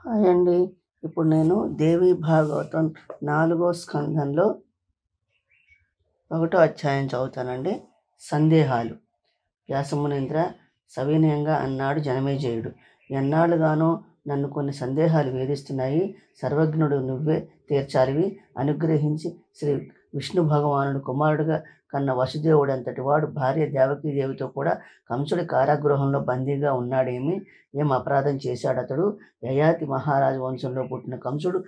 Hi అండి. ఇప్పుడు నేను దేవి భాగవతం 4వ స్కంధంలో 1వ అధ్యాయం చదువుతానండి. సందేహాలు. వ్యాసమునీంద్ర సవినయంగా అన్నాడు జనమేజయుడు. ఎన్నాళ్ళుగానో నన్ను కొన్ని సందేహాలు వేధిస్తున్నాయి. సర్వజ్ఞుడు నువ్వే తీర్చాలివి. అనుగ్రహించి శ్రీ విష్ణు భగవానుడు కుమారుడుగా కన్న వసుదేవుడంతటి వాడు భార్య దేవకీదేవితో కూడా కంసుడి కారాగృహంలో బందీగా ఉన్నాడేమి? ఏం అపరాధం చేశాడతడు? యయాతి మహారాజు వంశంలో పుట్టిన కంసుడు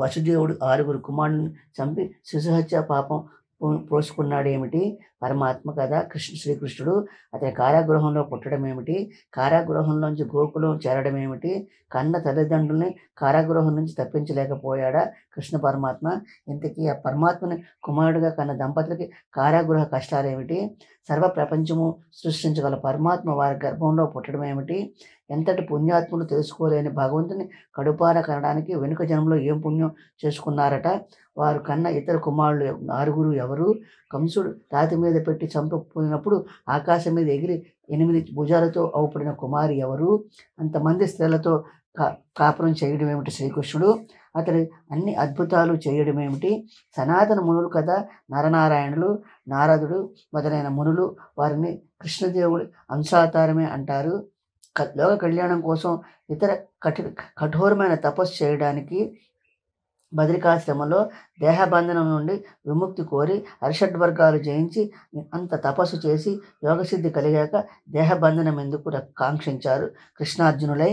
వసుదేవుడు 6 కుమారులను చంపి శిశుహత్య పాపం పోసుకున్నాడేమిటి? పరమాత్మ కదా శ్రీకృష్ణుడు. అతని కారాగృహంలో పుట్టడం ఏమిటి? కారాగృహంలోంచి గోకులం చేరడం ఏమిటి? కన్న తల్లిదండ్రుల్ని కారాగృహం నుంచి తప్పించలేకపోయాడా కృష్ణ పరమాత్మ? ఇంతకీ ఆ పరమాత్మని కుమారుడుగా కన్న దంపతులకి కారాగృహ కష్టాలేమిటి? సర్వ ప్రపంచము సృష్టించగల పరమాత్మ వారి గర్భంలో పుట్టడం ఏమిటి? ఎంతటి పుణ్యాత్ములు తెలుసుకోలేని భగవంతుని కడుపార కనడానికి వెనుక జన్మలో ఏం పుణ్యం చేసుకున్నారట? వారు కన్న ఇతర కుమారులు 6 ఎవరు? కంసుడు రాతి మీద పెట్టి చంపపోయినప్పుడు ఆకాశం మీద ఎగిరి 8 భుజాలతో అవుపడిన కుమారి ఎవరు? అంతమంది స్త్రీలతో కాపురం చేయడం ఏమిటి శ్రీకృష్ణుడు? అతడి అన్ని అద్భుతాలు చేయడం ఏమిటి? సనాతన మునులు కదా నరనారాయణులు, నారదుడు మొదలైన మునులు వారిని కృష్ణదేవుడి అంశావతారమే అంటారు. లోక కళ్యాణం కోసం ఇతర కఠోరమైన తపస్సు చేయడానికి బదరికాశ్రమంలో దేహబంధనం నుండి విముక్తి కోరి అరిషడ్వర్గాలు జయించి అంత తపస్సు చేసి యోగసిద్ధి కలిగాక దేహబంధనం ఎందుకు కాంక్షించారు కృష్ణార్జునులై.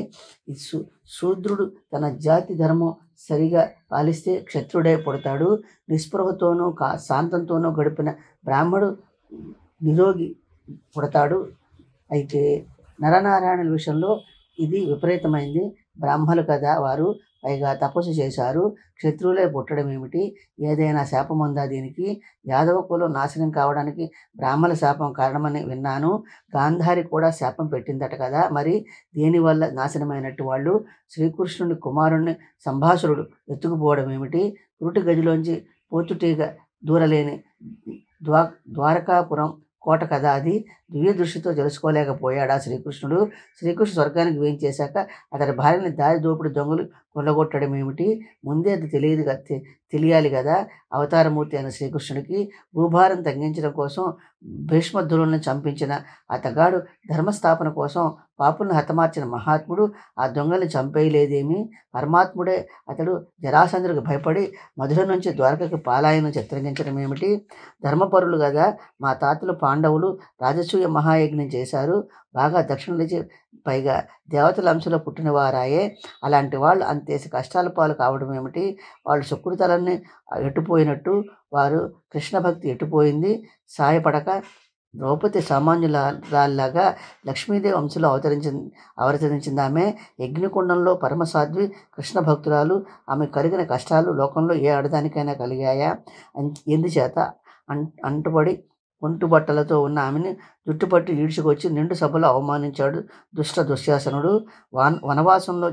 శూద్రుడు తన జాతి ధర్మం సరిగా పాలిస్తే క్షత్రుడై పుడతాడు. నిస్పృహతోనూ శాంతంతోనూ గడిపిన బ్రాహ్మడు నిరోగి పుడతాడు. అయితే నరనారాయణుల విషయంలో ఇది విపరీతమైంది. బ్రాహ్మలు కదా వారు, పైగా తపస్సు చేశారు. క్షత్రువులే పుట్టడం ఏమిటి? ఏదైనా శాపం ఉందా దీనికి? యాదవ కులం నాశనం కావడానికి బ్రాహ్మణ శాపం కారణమని విన్నాను. గాంధారి కూడా శాపం పెట్టిందట కదా, మరి దేనివల్ల నాశనమైనట్టు వాళ్ళు? శ్రీకృష్ణుని కుమారుణ్ణి సంభాసురుడు ఎత్తుకుపోవడం ఏమిటి? కురుటి గదిలోంచి పోతుటీగ దూరలేని ద్వారకాపురం కోట కదా అది. దివ్య దృష్టితో తెలుసుకోలేకపోయాడా శ్రీకృష్ణుడు? శ్రీకృష్ణ స్వర్గానికి వేయించేశాక అతడి భార్యని దారి దోపిడి దొంగలు కొల్లగొట్టడం ఏమిటి? ముందే అది తెలియాలి కదా. అవతారమూర్తి అయిన శ్రీకృష్ణుడికి భూభారం తగ్గించడం కోసం భీష్మధురులను చంపించిన అతగాడు ధర్మస్థాపన కోసం పాపులను హతమార్చిన మహాత్ముడు ఆ దొంగల్ని చంపేయలేదేమి? పరమాత్ముడే అతడు జరాసంధుడికి భయపడి మధుర నుంచి ద్వారకకి పాలాయనం చిత్రించడం ఏమిటి? ధర్మపరులు కదా మా తాతలు పాండవులు రాజసూయ మహాయజ్ఞం చేశారు. బాగా దక్షిణలిచి పైగా దేవతల అంశలో పుట్టిన వారాయే. అలాంటి వాళ్ళు అంతేసి కష్టాల పాలు కావడం ఏమిటి? వాళ్ళు సుకృతాలన్నీ ఎట్టుపోయినట్టు వారు కృష్ణ భక్తి ఎట్టుపోయింది. సాయపడక ద్రౌపది సామాన్యులాగా లక్ష్మీదేవి వంశంలో అవతరించింది ఆమె. యజ్ఞకుండంలో పరమసాధ్వి కృష్ణ భక్తురాలు. ఆమె కలిగిన కష్టాలు లోకంలో ఏ ఆడదానికైనా కలిగాయా? ఎందుచేత అంటుబడి ఒంటుబట్టలతో ఉన్న ఆమెని జుట్టుపట్టి ఈడ్చుకొచ్చి నిండు సభలో అవమానించాడు దుశ్శాసనుడు. వనవాసంలో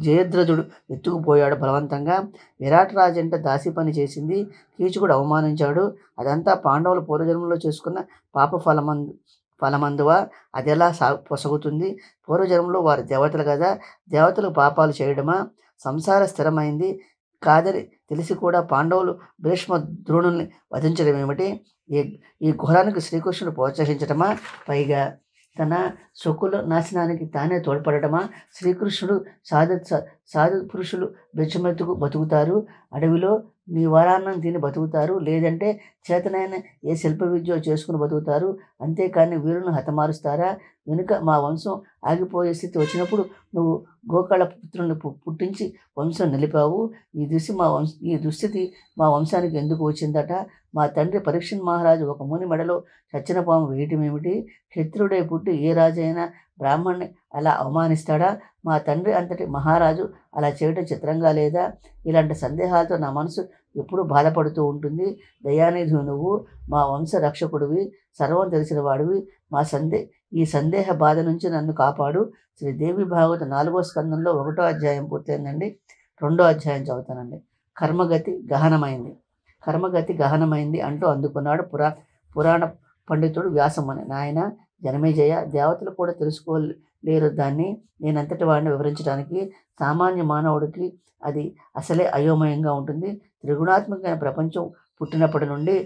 జయద్రథుడు ఎత్తుకుపోయాడు బలవంతంగా. విరాట్ రాజంటే దాసి పని చేసింది కీచకుడు అవమానించాడు. అదంతా పాండవులు పూర్వజన్మలో చేసుకున్న పాప ఫలమందువా? అదెలా పొసగుతుంది? పూర్వజన్మలో వారు దేవతలు కదా, దేవతలకు పాపాలు చేయడమా? సంసార స్థిరమైంది కాదని తెలిసి కూడా పాండవులు భీష్మ ద్రోణుల్ని వధించడం ఏమిటి? ఈ ఘోరానికి శ్రీకృష్ణుడు ప్రోత్సహించటమా? పైగా తన సొక్కుల నాశనానికి తానే తోడ్పడటమా? శ్రీకృష్ణుడు సాధు పురుషులు బెచ్చమెత్తుకు బతుకుతారు. అడవిలో నీ వరాన్నం తిని బతుకుతారు. లేదంటే చేతనైన ఏ శిల్ప విద్య చేసుకుని బతుకుతారు. అంతేకాని వీరులను హతమారుస్తారా? వెనుక మా వంశం ఆగిపోయే స్థితి వచ్చినప్పుడు నువ్వు గోకళ పుత్రుల్ని పుట్టించి వంశం నిలిపావు. ఈ దుస్థితి మా వంశానికి ఎందుకు వచ్చిందట? మా తండ్రి పరీక్షణ్ మహారాజు ఒక ముని మెడలో చచ్చిన పాము వేయటం ఏమిటి? క్షత్రుడే పుట్టి ఏ రాజు అయినా బ్రాహ్మణ్ణి అలా అవమానిస్తాడా? మా తండ్రి అంతటి మహారాజు అలా చేయడం చిత్రంగా లేదా? ఇలాంటి సందేహాలతో నా మనసు ఎప్పుడూ బాధపడుతూ ఉంటుంది. దయానిధి నువ్వు, మా వంశ రక్షకుడివి, సర్వం తెలిసిన వాడివి. ఈ సందేహ బాధ నుంచి నన్ను కాపాడు. శ్రీదేవి భాగవత 4వ స్కందంలో 1వ అధ్యాయం పూర్తయిందండి. 2వ అధ్యాయం చదువుతానండి. కర్మగతి గహనమైంది అంటూ అందుకున్నాడు పురాణ పండితుడు వ్యాసముని. నాయన జనమేజయ, దేవతలు కూడా తెలుసుకోలేరు దాన్ని. నేనంతటి వాడిని వివరించడానికి. సామాన్య మానవుడికి అది అసలే అయోమయంగా ఉంటుంది. త్రిగుణాత్మకమైన ప్రపంచం పుట్టినప్పటి నుండి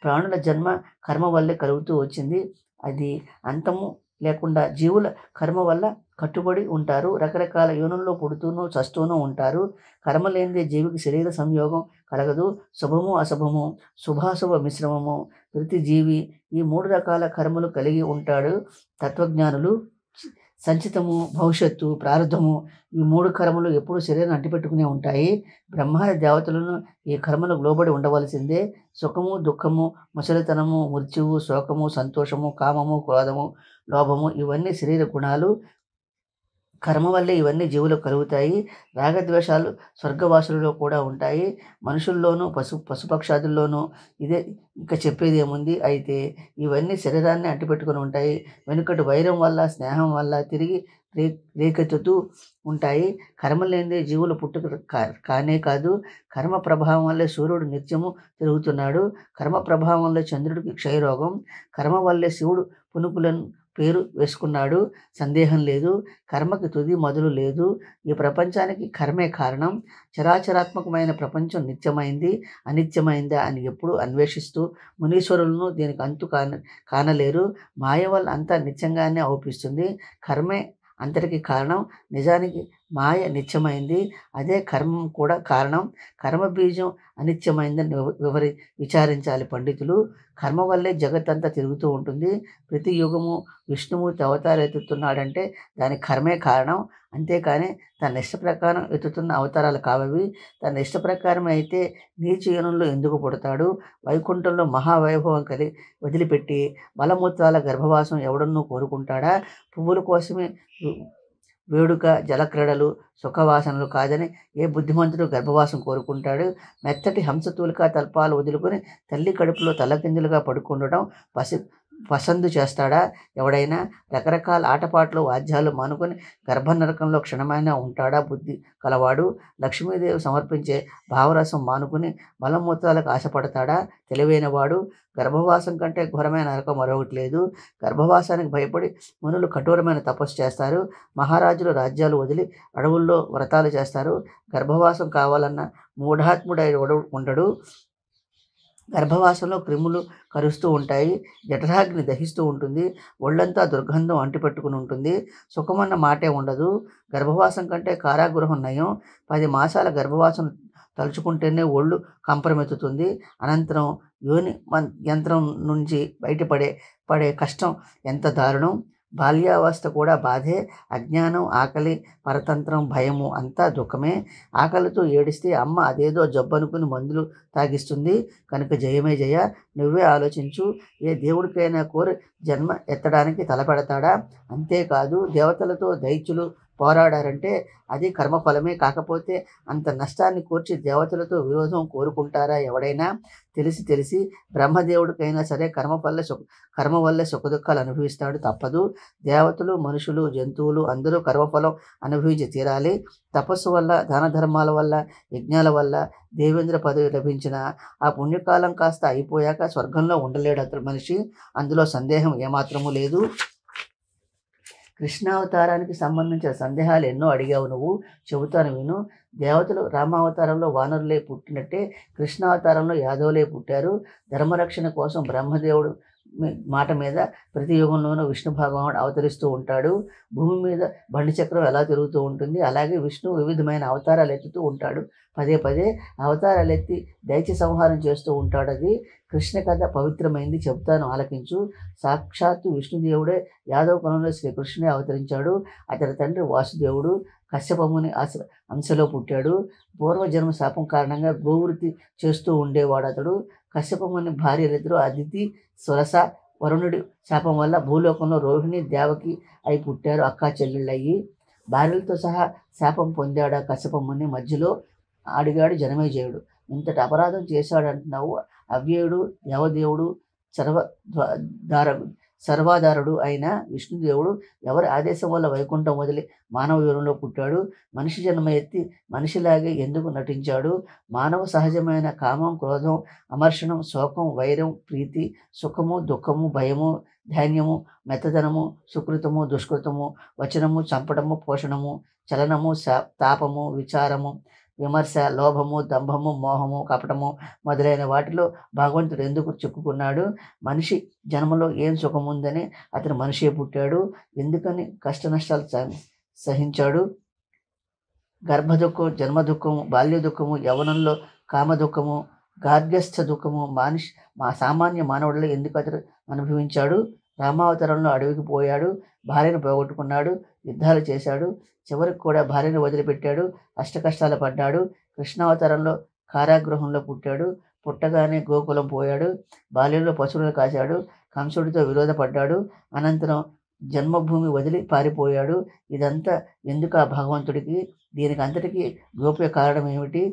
ప్రాణుల జన్మ కర్మ వల్లే కలుగుతూ వచ్చింది. అది అంతము లేకుండా జీవుల కర్మ వల్ల కట్టుబడి ఉంటారు. రకరకాల యోనుల్లో పుడుతూనూ చస్తూనూ ఉంటారు. కర్మ లేనిదే జీవికి శరీర సంయోగం కలగదు. శుభము అశుభము, శుభాశుభ మిశ్రమము ప్రతి జీవి ఈ 3 రకాల కర్మలు కలిగి ఉంటాడు. తత్వజ్ఞానులు సంచితము, భవిష్యత్తు, ప్రారంధము ఈ 3 కర్మలు ఎప్పుడూ శరీరాన్ని అంటిపెట్టుకునే ఉంటాయి. బ్రహ్మాది దేవతలను ఈ కర్మలకు లోబడి ఉండవలసిందే. సుఖము, దుఃఖము, ముసలితనము, మృత్యువు, శోకము, సంతోషము, కామము, క్రోధము, లోభము ఇవన్నీ శరీర గుణాలు. కర్మ వల్లే ఇవన్నీ జీవులకు కలుగుతాయి. రాగద్వేషాలు స్వర్గవాసులలో కూడా ఉంటాయి. మనుషుల్లోనూ పశుపక్షాదుల్లోనూ ఇదే. ఇంకా చెప్పేది ఏముంది. అయితే ఇవన్నీ శరీరాన్ని అంటిపెట్టుకుని ఉంటాయి. వెనుకటి వైరం వల్ల, స్నేహం వల్ల తిరిగి రేకెత్తుతూ ఉంటాయి. కర్మ లేనిదే జీవులు పుట్టుక కానే కాదు. కర్మ ప్రభావం వల్లే సూర్యుడు నిత్యము తిరుగుతున్నాడు. కర్మ ప్రభావం వల్లే చంద్రుడికి క్షయరోగం. కర్మ వల్లే శివుడు పునుకులను పేరు వేసుకున్నాడు. సందేహం లేదు. కర్మకి తుది మొదలు లేదు. ఈ ప్రపంచానికి కర్మే కారణం. చరాచరాత్మకమైన ప్రపంచం నిత్యమైంది, అనిత్యమైందా అని ఎప్పుడూ అన్వేషిస్తూ మునీశ్వరులను దీనికి అంతు కానలేరు. మాయ వల్ల అంతా నిత్యంగానే అవుపిస్తుంది. కర్మే అంతటికి కారణం. నిజానికి మాయ నిత్యమైంది, అదే కర్మం కూడా కారణం. కర్మ బీజం అనిత్యమైందని విచారించాలి పండితులు. కర్మ వల్లే జగత్తంతా తిరుగుతూ ఉంటుంది. ప్రతి యుగము విష్ణుమూర్తి అవతారం ఎత్తుతున్నాడంటే దానికి కర్మే కారణం. అంతేకాని తన ఇష్ట ప్రకారం ఎత్తుతున్న అవతారాలు కావవి. తన ఇష్ట ప్రకారం అయితే నీచ యోనుల్లో ఎందుకు పుడతాడు? వైకుంఠంలో మహావైభవం వదిలిపెట్టి మలమూత్రాల గర్భవాసం ఎవడన్నూ కోరుకుంటాడా? పువ్వుల కోసమే వేడుక, జలక్రీడలు, సుఖవాసనలు కాదని ఏ బుద్ధిమంతుడు గర్భవాసం కోరుకుంటాడు? మెత్తటి హంసతూలికా తల్పాలు వదులుకొని తల్లి కడుపులో తల్లకిందులుగా పడుకుండటం పసందు చేస్తాడా ఎవడైనా? రకరకాల ఆటపాటలు, వాద్యాలు మానుకొని గర్భనరకంలో క్షణమైనా ఉంటాడా బుద్ధి కలవాడు? లక్ష్మీదేవి సమర్పించే భావరసం మానుకుని మలమూత్రాలకు ఆశపడతాడా తెలివైనవాడు? గర్భవాసం కంటే ఘోరమైన నరకం మరొకటి లేదు. గర్భవాసానికి భయపడి మునులు కఠోరమైన తపస్సు చేస్తారు. మహారాజులు రాజ్యాలు వదిలి అడవుల్లో వ్రతాలు చేస్తారు. గర్భవాసం కావాలన్న మూఢాత్ముడై ఉండడు. గర్భవాసంలో క్రిములు కరుస్తూ ఉంటాయి. జఠరాగ్ని దహిస్తూ ఉంటుంది. ఒళ్ళంతా దుర్గంధం అంటిపెట్టుకుని ఉంటుంది. సుఖమన్న మాటే ఉండదు. గర్భవాసం కంటే కారాగృహం నయం. 10 మాసాల గర్భవాసం తలుచుకుంటేనే ఒళ్ళు కంపరమెత్తుతుంది. అనంతరం యోని యంత్రం నుంచి పడే కష్టం ఎంత దారుణం. బాల్యావస్థ కూడా బాధే. అజ్ఞానం, ఆకలి, పరతంత్రం, భయము అంతా దుఃఖమే. ఆకలితో ఏడిస్తే అమ్మ అదేదో జబ్బనుకుని మందులు తాగిస్తుంది. కనుక జయమే జయ, నువ్వే ఆలోచించు. ఏ దేవుడికైనా కోరి జన్మ ఎత్తడానికి తలపెడతాడా? అంతేకాదు, దేవతలతో దైత్యులు పోరాడారంటే అది కర్మఫలమే. కాకపోతే అంత నష్టాన్ని కోర్చి దేవతలతో విరోధం కోరుకుంటారా ఎవడైనా? తెలిసి బ్రహ్మదేవుడికైనా సరే కర్మ వల్లే సుఖదుఖాలు అనుభవిస్తాడు. తప్పదు. దేవతలు, మనుషులు, జంతువులు అందరూ కర్మఫలం అనుభవించి తీరాలి. తపస్సు వల్ల, దాన ధర్మాల వల్ల, యజ్ఞాల వల్ల దేవేంద్ర పదవి లభించిన ఆ పుణ్యకాలం కాస్త అయిపోయాక స్వర్గంలో ఉండలేడు అతడు మనిషి. అందులో సందేహం ఏమాత్రమూ లేదు. కృష్ణావతారానికి సంబంధించిన సందేహాలు ఎన్నో అడిగావు నువ్వు. చెబుతాను విను. దేవతలు రామావతారంలో వానరులే పుట్టినట్టే కృష్ణావతారంలో యాదవులే పుట్టారు. ధర్మరక్షణ కోసం బ్రహ్మదేవుడు మాట మీద ప్రతి యుగంలోనూ విష్ణు భగవానుడు అవతరిస్తూ ఉంటాడు. భూమి మీద బండి చక్రం ఎలా తిరుగుతూ ఉంటుంది, అలాగే విష్ణువు వివిధమైన అవతారాలు ఎత్తుతూ ఉంటాడు. పదే అవతారాలు ఎత్తి దైత్య సంహారం చేస్తూ ఉంటాడు. అది కృష్ణ కథ పవిత్రమైంది, చెబుతాను ఆలకించు. సాక్షాత్తు విష్ణుదేవుడే యాదవ కులంలో శ్రీకృష్ణుడే అవతరించాడు. అతడి తండ్రి వాసుదేవుడు కశ్యపముని అంశలో పుట్టాడు. పూర్వజన్మ శాపం కారణంగా గోవృత్తి చేస్తూ ఉండేవాడు అతడు. కశ్యపముని భార్యలిద్దరూ అదితి, సురస. వరుణుడి శాపం వల్ల భూలోకంలో రోహిణి, దేవకి అయి పుట్టారు. అక్కా చెల్లెళ్ళయ్యి భార్యలతో సహా శాపం పొందాడు ఆ కశ్యపముని. మధ్యలో అడిగాడు జనమేజయుడు. ఇంతటి అపరాధం చేశాడంటున్నావు. అవ్యయుడు, దేవదేవుడు, సర్వాధారుడు అయిన విష్ణుదేవుడు ఎవరి ఆదేశం వల్ల వైకుంఠం వదిలి మానవ యుగంలో పుట్టాడు? మనిషి జన్మ ఎత్తి మనిషిలాగే ఎందుకు నటించాడు? మానవ సహజమైన కామం, క్రోధం, అమర్షణం, శోకం, వైరం, ప్రీతి, సుఖము, దుఃఖము, భయము, ధాన్యము, మెత్తదనము, సుకృతము, దుష్కృతము, వచనము, చంపడము, పోషణము, చలనము, తాపము, విచారము, విమర్శ, లోభము, దంభము, మోహము, కపటము మొదలైన వాటిలో భగవంతుడు ఎందుకు చిక్కుకున్నాడు? మనిషి జన్మలో ఏం సుఖముందని అతను మనిషే పుట్టాడు? ఎందుకని కష్ట నష్టాలు సహించాడు? గర్భదుఃఖం, జన్మ దుఃఖము, బాల్య దుఃఖము, యవ్వనంలో కామ దుఃఖము, గార్గ్యస్థ దుఃఖము సామాన్య మానవుడిలో ఎందుకు అతడు అనుభవించాడు? రామావతారంలో అడవికి పోయాడు, భార్యను పోగొట్టుకున్నాడు, యుద్ధాలు చేశాడు, చివరికి కూడా భార్యను వదిలిపెట్టాడు, అష్టకష్టాలు పడ్డాడు. కృష్ణావతారంలో కారాగృహంలో పుట్టాడు, పుట్టగానే గోకులం పోయాడు, బాల్యంలో పశువులను కాశాడు, కంసుడితో విరోధపడ్డాడు, అనంతరం జన్మభూమి వదిలి పారిపోయాడు. ఇదంతా ఎందుకు ఆ భగవంతుడికి? దీనికి అంతటికీ గోప్య కారణం ఏమిటి?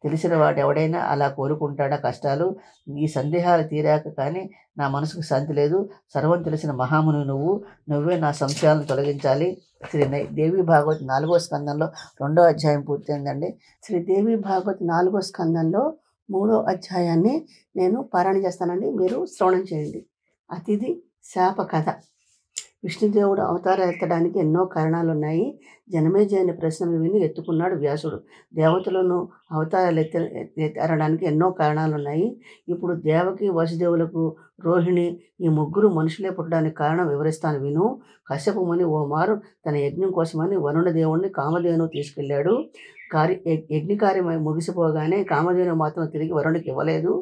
తెలిసిన వాడు ఎవడైనా అలా కోరుకుంటాడా కష్టాలు? ఈ సందేహాలు తీరాక కానీ నా మనసుకు శాంతి లేదు. సర్వం తెలిసిన మహాముని నువ్వే నా సంశయాలను తొలగించాలి. శ్రీ దేవి భాగవత్ 4వ స్కందంలో 2వ అధ్యాయం పూర్తయిందండి. శ్రీ దేవి భాగవత్ 4వ స్కందంలో 3వ అధ్యాయాన్ని నేను పారాయణ చేస్తానండి, మీరు శ్రవణం చేయండి. అతిథి శాప కథ. విష్ణుదేవుడు అవతారం ఎత్తడానికి ఎన్నో కారణాలు ఉన్నాయి. జనమేజయుని ప్రశ్నలు విని ఎత్తుకున్నాడు వ్యాసుడు. దేవతలను అవతారాలు ఎత్తడానికి ఎన్నో కారణాలు ఉన్నాయి. ఇప్పుడు దేవకి, వసుదేవులకు, రోహిణి ఈ ముగ్గురు మనుషులే పుట్టడానికి కారణం వివరిస్తాను విను. కశ్యప ముని ఓ మారు తన యజ్ఞం కోసమని వరుణ దేవుణ్ణి కామధేను తీసుకెళ్లాడు. యజ్ఞకార్యం ముగిసిపోగానే కామధేను మాత్రం తిరిగి వరుణుడికి ఇవ్వలేదు.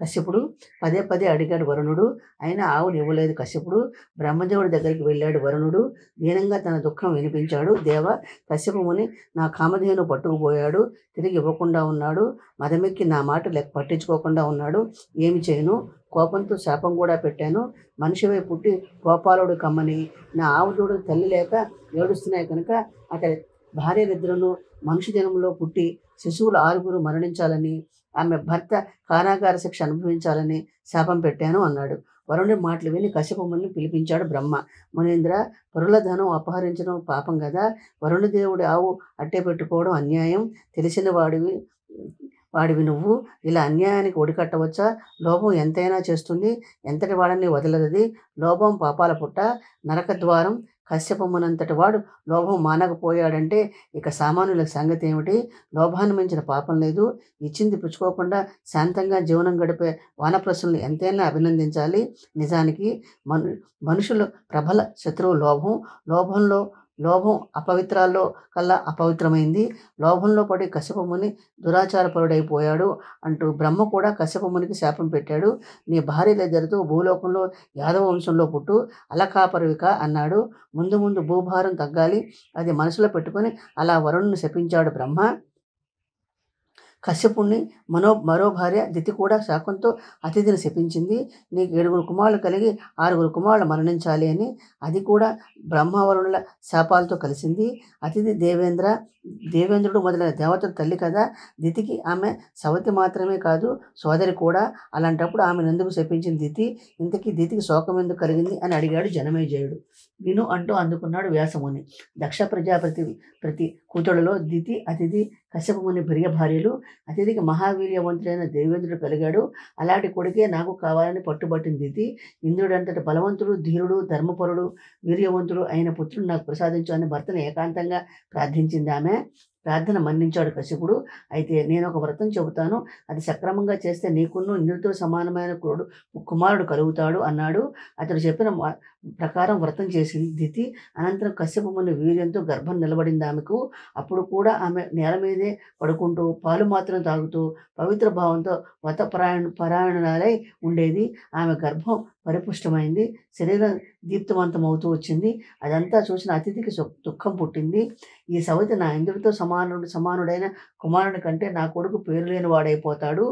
కశ్యపుడు పదే అడిగాడు వరుణుడు, అయినా ఆవులు ఇవ్వలేదు కశ్యపుడు. బ్రహ్మదేవుడి దగ్గరికి వెళ్ళాడు వరుణుడు. దీనంగా తన దుఃఖం వినిపించాడు. దేవ, కశ్యప ముని నా కామధేను పట్టుకుపోయాడు, తిరిగి ఇవ్వకుండా ఉన్నాడు. మదమెక్కి నా మాట పట్టించుకోకుండా ఉన్నాడు. ఏమి చేయను? కోపంతో శాపం కూడా పెట్టాను. మనిషివై పుట్టి గోపాలుడు కమ్మని నా ఆవుదూడు తల్లి లేక ఏడుస్తున్నాయి కనుక అతడి భార్యలిద్దరూ మనిషి జన్మలో పుట్టి శిశువులు 6 మరణించాలని, ఆమె భర్త కారాగార శిక్ష అనుభవించాలని శాపం పెట్టాను అన్నాడు. వరుణుడి మాటలు విని కశ్యపముని పిలిపించాడు బ్రహ్మ. మునీంద్ర, పరుల ధనం అపహరించడం పాపం కదా. వరుణదేవుడి ఆవు అట్టే పెట్టుకోవడం అన్యాయం. తెలిసిన వాడివి నువ్వు ఇలా అన్యాయానికి ఒడికట్టవచ్చా? లోభం ఎంతైనా చేస్తుంది, ఎంతటి వాడని వదలదది. లోభం పాపాల పుట్ట, నరక ద్వారం. కశ్యపమునంతటి వాడు లోభం మానకపోయాడంటే ఇక సామాన్యుల సంగతి ఏమిటి? లోభాన్ని మించిన పాపం లేదు. ఇచ్చింది పుచ్చుకోకుండా శాంతంగా జీవనం గడిపే వానప్రసుల్ని ఎంతైనా అభినందించాలి. నిజానికి మనుషులు ప్రబల శత్రువు లోభం అపవిత్రాల్లో కల్లా అపవిత్రమైంది. లోభంలో పడి కశ్యపముని దురాచారపరుడైపోయాడు అంటూ బ్రహ్మ కూడా కశ్యపమునికి శాపం పెట్టాడు. నీ భార్యలిద్దరితో భూలోకంలో యాదవ వంశంలో పుట్టు, అలకాపరివిక అన్నాడు. ముందు భూభారం తగ్గాలి, అది మనసులో పెట్టుకొని అలా వరుణుని శపించాడు బ్రహ్మ. కశ్యపుణ్ణి మరో భార్య దితి కూడా శాకంతో అతిథిని శపించింది. నీకు 7 కుమారులు కలిగి 6 కుమారులు మరణించాలి అని. అది కూడా బ్రహ్మవరుణుల శాపాలతో కలిసింది. అతిథి దేవేంద్రుడు మొదలైన దేవతల తల్లి కదా. దితికి ఆమె సవతి మాత్రమే కాదు, సోదరి కూడా. అలాంటప్పుడు ఆమెను ఎందుకు శపించింది దితి? ఇంతకీ దితికి శోకం ఎందుకు కలిగింది అని అడిగాడు జనమేజయుడు. విను అంటూ అందుకున్నాడు వ్యాసముని. దక్ష ప్రతి కూతుళ్లలో దితి, అతిథి, కశ్యపముని ప్రియ భార్యలు. అతిథికి మహావీర్యవంతుడైన దేవేంద్రుడు కలిగాడు. అలాంటి కొడుకే నాకు కావాలని పట్టుబట్టింది దితి. ఇంద్రుడంతటి బలవంతుడు, ధీరుడు, ధర్మపరుడు, వీర్యవంతుడు అయిన పుత్రుడు నాకు ప్రసాదించు అని భర్తను ఏకాంతంగా ప్రార్థించింది ఆమె. ప్రార్థన మన్నించాడు కశ్యపుడు. అయితే నేను ఒక వ్రతం చెబుతాను, అది సక్రమంగా చేస్తే నీకును ఇంద్రుడితో సమానమైన కుమారుడు కలుగుతాడు అన్నాడు. అతడు చెప్పిన ప్రకారం వ్రతం చేసింది దితి. అనంతరం కశ్యపముని వీర్యంతో గర్భం నిలబడింది ఆమెకు. అప్పుడు కూడా ఆమె నేల మీదే పడుకుంటూ పాలు మాత్రం తాగుతూ పవిత్ర భావంతో పరాయణురాలై ఉండేది. ఆమె గర్భం పరిపుష్టమైంది, శరీరం దీప్తవంతమవుతూ వచ్చింది. అదంతా చూసిన అతిథికి దుఃఖం పుట్టింది. ఈ సవతి నా ఇంద్రుడితో సమానుడైన కుమారుని కంటే నా కొడుకు పేరు లేని వాడైపోతాడు,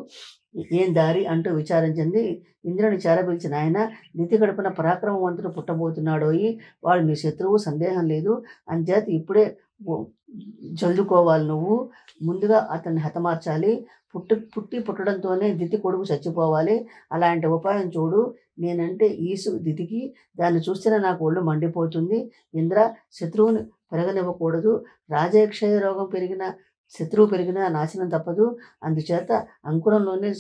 ఏం దారి అంటూ విచారించింది. ఇంద్రుని చేరపిలిచిన ఆయన, దితి గడుపున పరాక్రమవంతుడు పుట్టబోతున్నాడోయి, వాడు నీ శత్రువు, సందేహం లేదు. అంచేత ఇప్పుడే జల్లుకోవాలి నువ్వు. ముందుగా అతన్ని హతమార్చాలి. పుట్టడంతోనే దితి కొడుకు చచ్చిపోవాలి. అలాంటి ఉపాయం చూడు. నేనంటే ఈసు దితికి. దాన్ని చూస్తేనే నాకు ఒళ్ళు మండిపోతుంది. ఇంద్ర, శత్రువుని పెరగనివ్వకూడదు. రాజక్షయ రోగం శత్రువు పెరిగినా నాశనం తప్పదు. అందుచేత అంకురంలోనే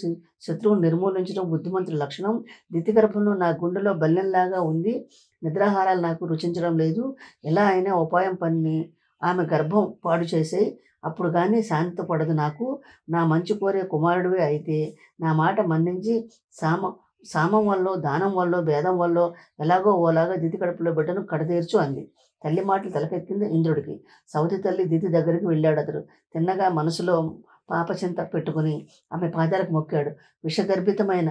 శత్రువును నిర్మూలించడం బుద్ధిమంతుల లక్షణం. దితి గర్భంలో నా గుండెలో బల్లెంలాగా ఉంది. నిద్రాహారాలు నాకు రుచించడం లేదు. ఎలా అయినా ఉపాయం పన్ని ఆమె గర్భం పాడు చేసేయి. అప్పుడు కానీ శాంతపడదు నాకు. నా మంచి కోరే కుమారుడివే అయితే నా మాట మన్నించి సామం వల్ల, దానం వల్ల, భేదం వల్ల ఎలాగో ఓలాగా దితి కడుపులో బిడ్డను కడతీర్చు అంది. తల్లి మాటలు తలకెక్కింది ఇంద్రుడికి. సవతి తల్లి దితి దగ్గరికి వెళ్ళాడు. అతడు తిన్నగా మనసులో పాపచింత పెట్టుకుని ఆమె పాదాలకు మొక్కాడు. విషగర్భితమైన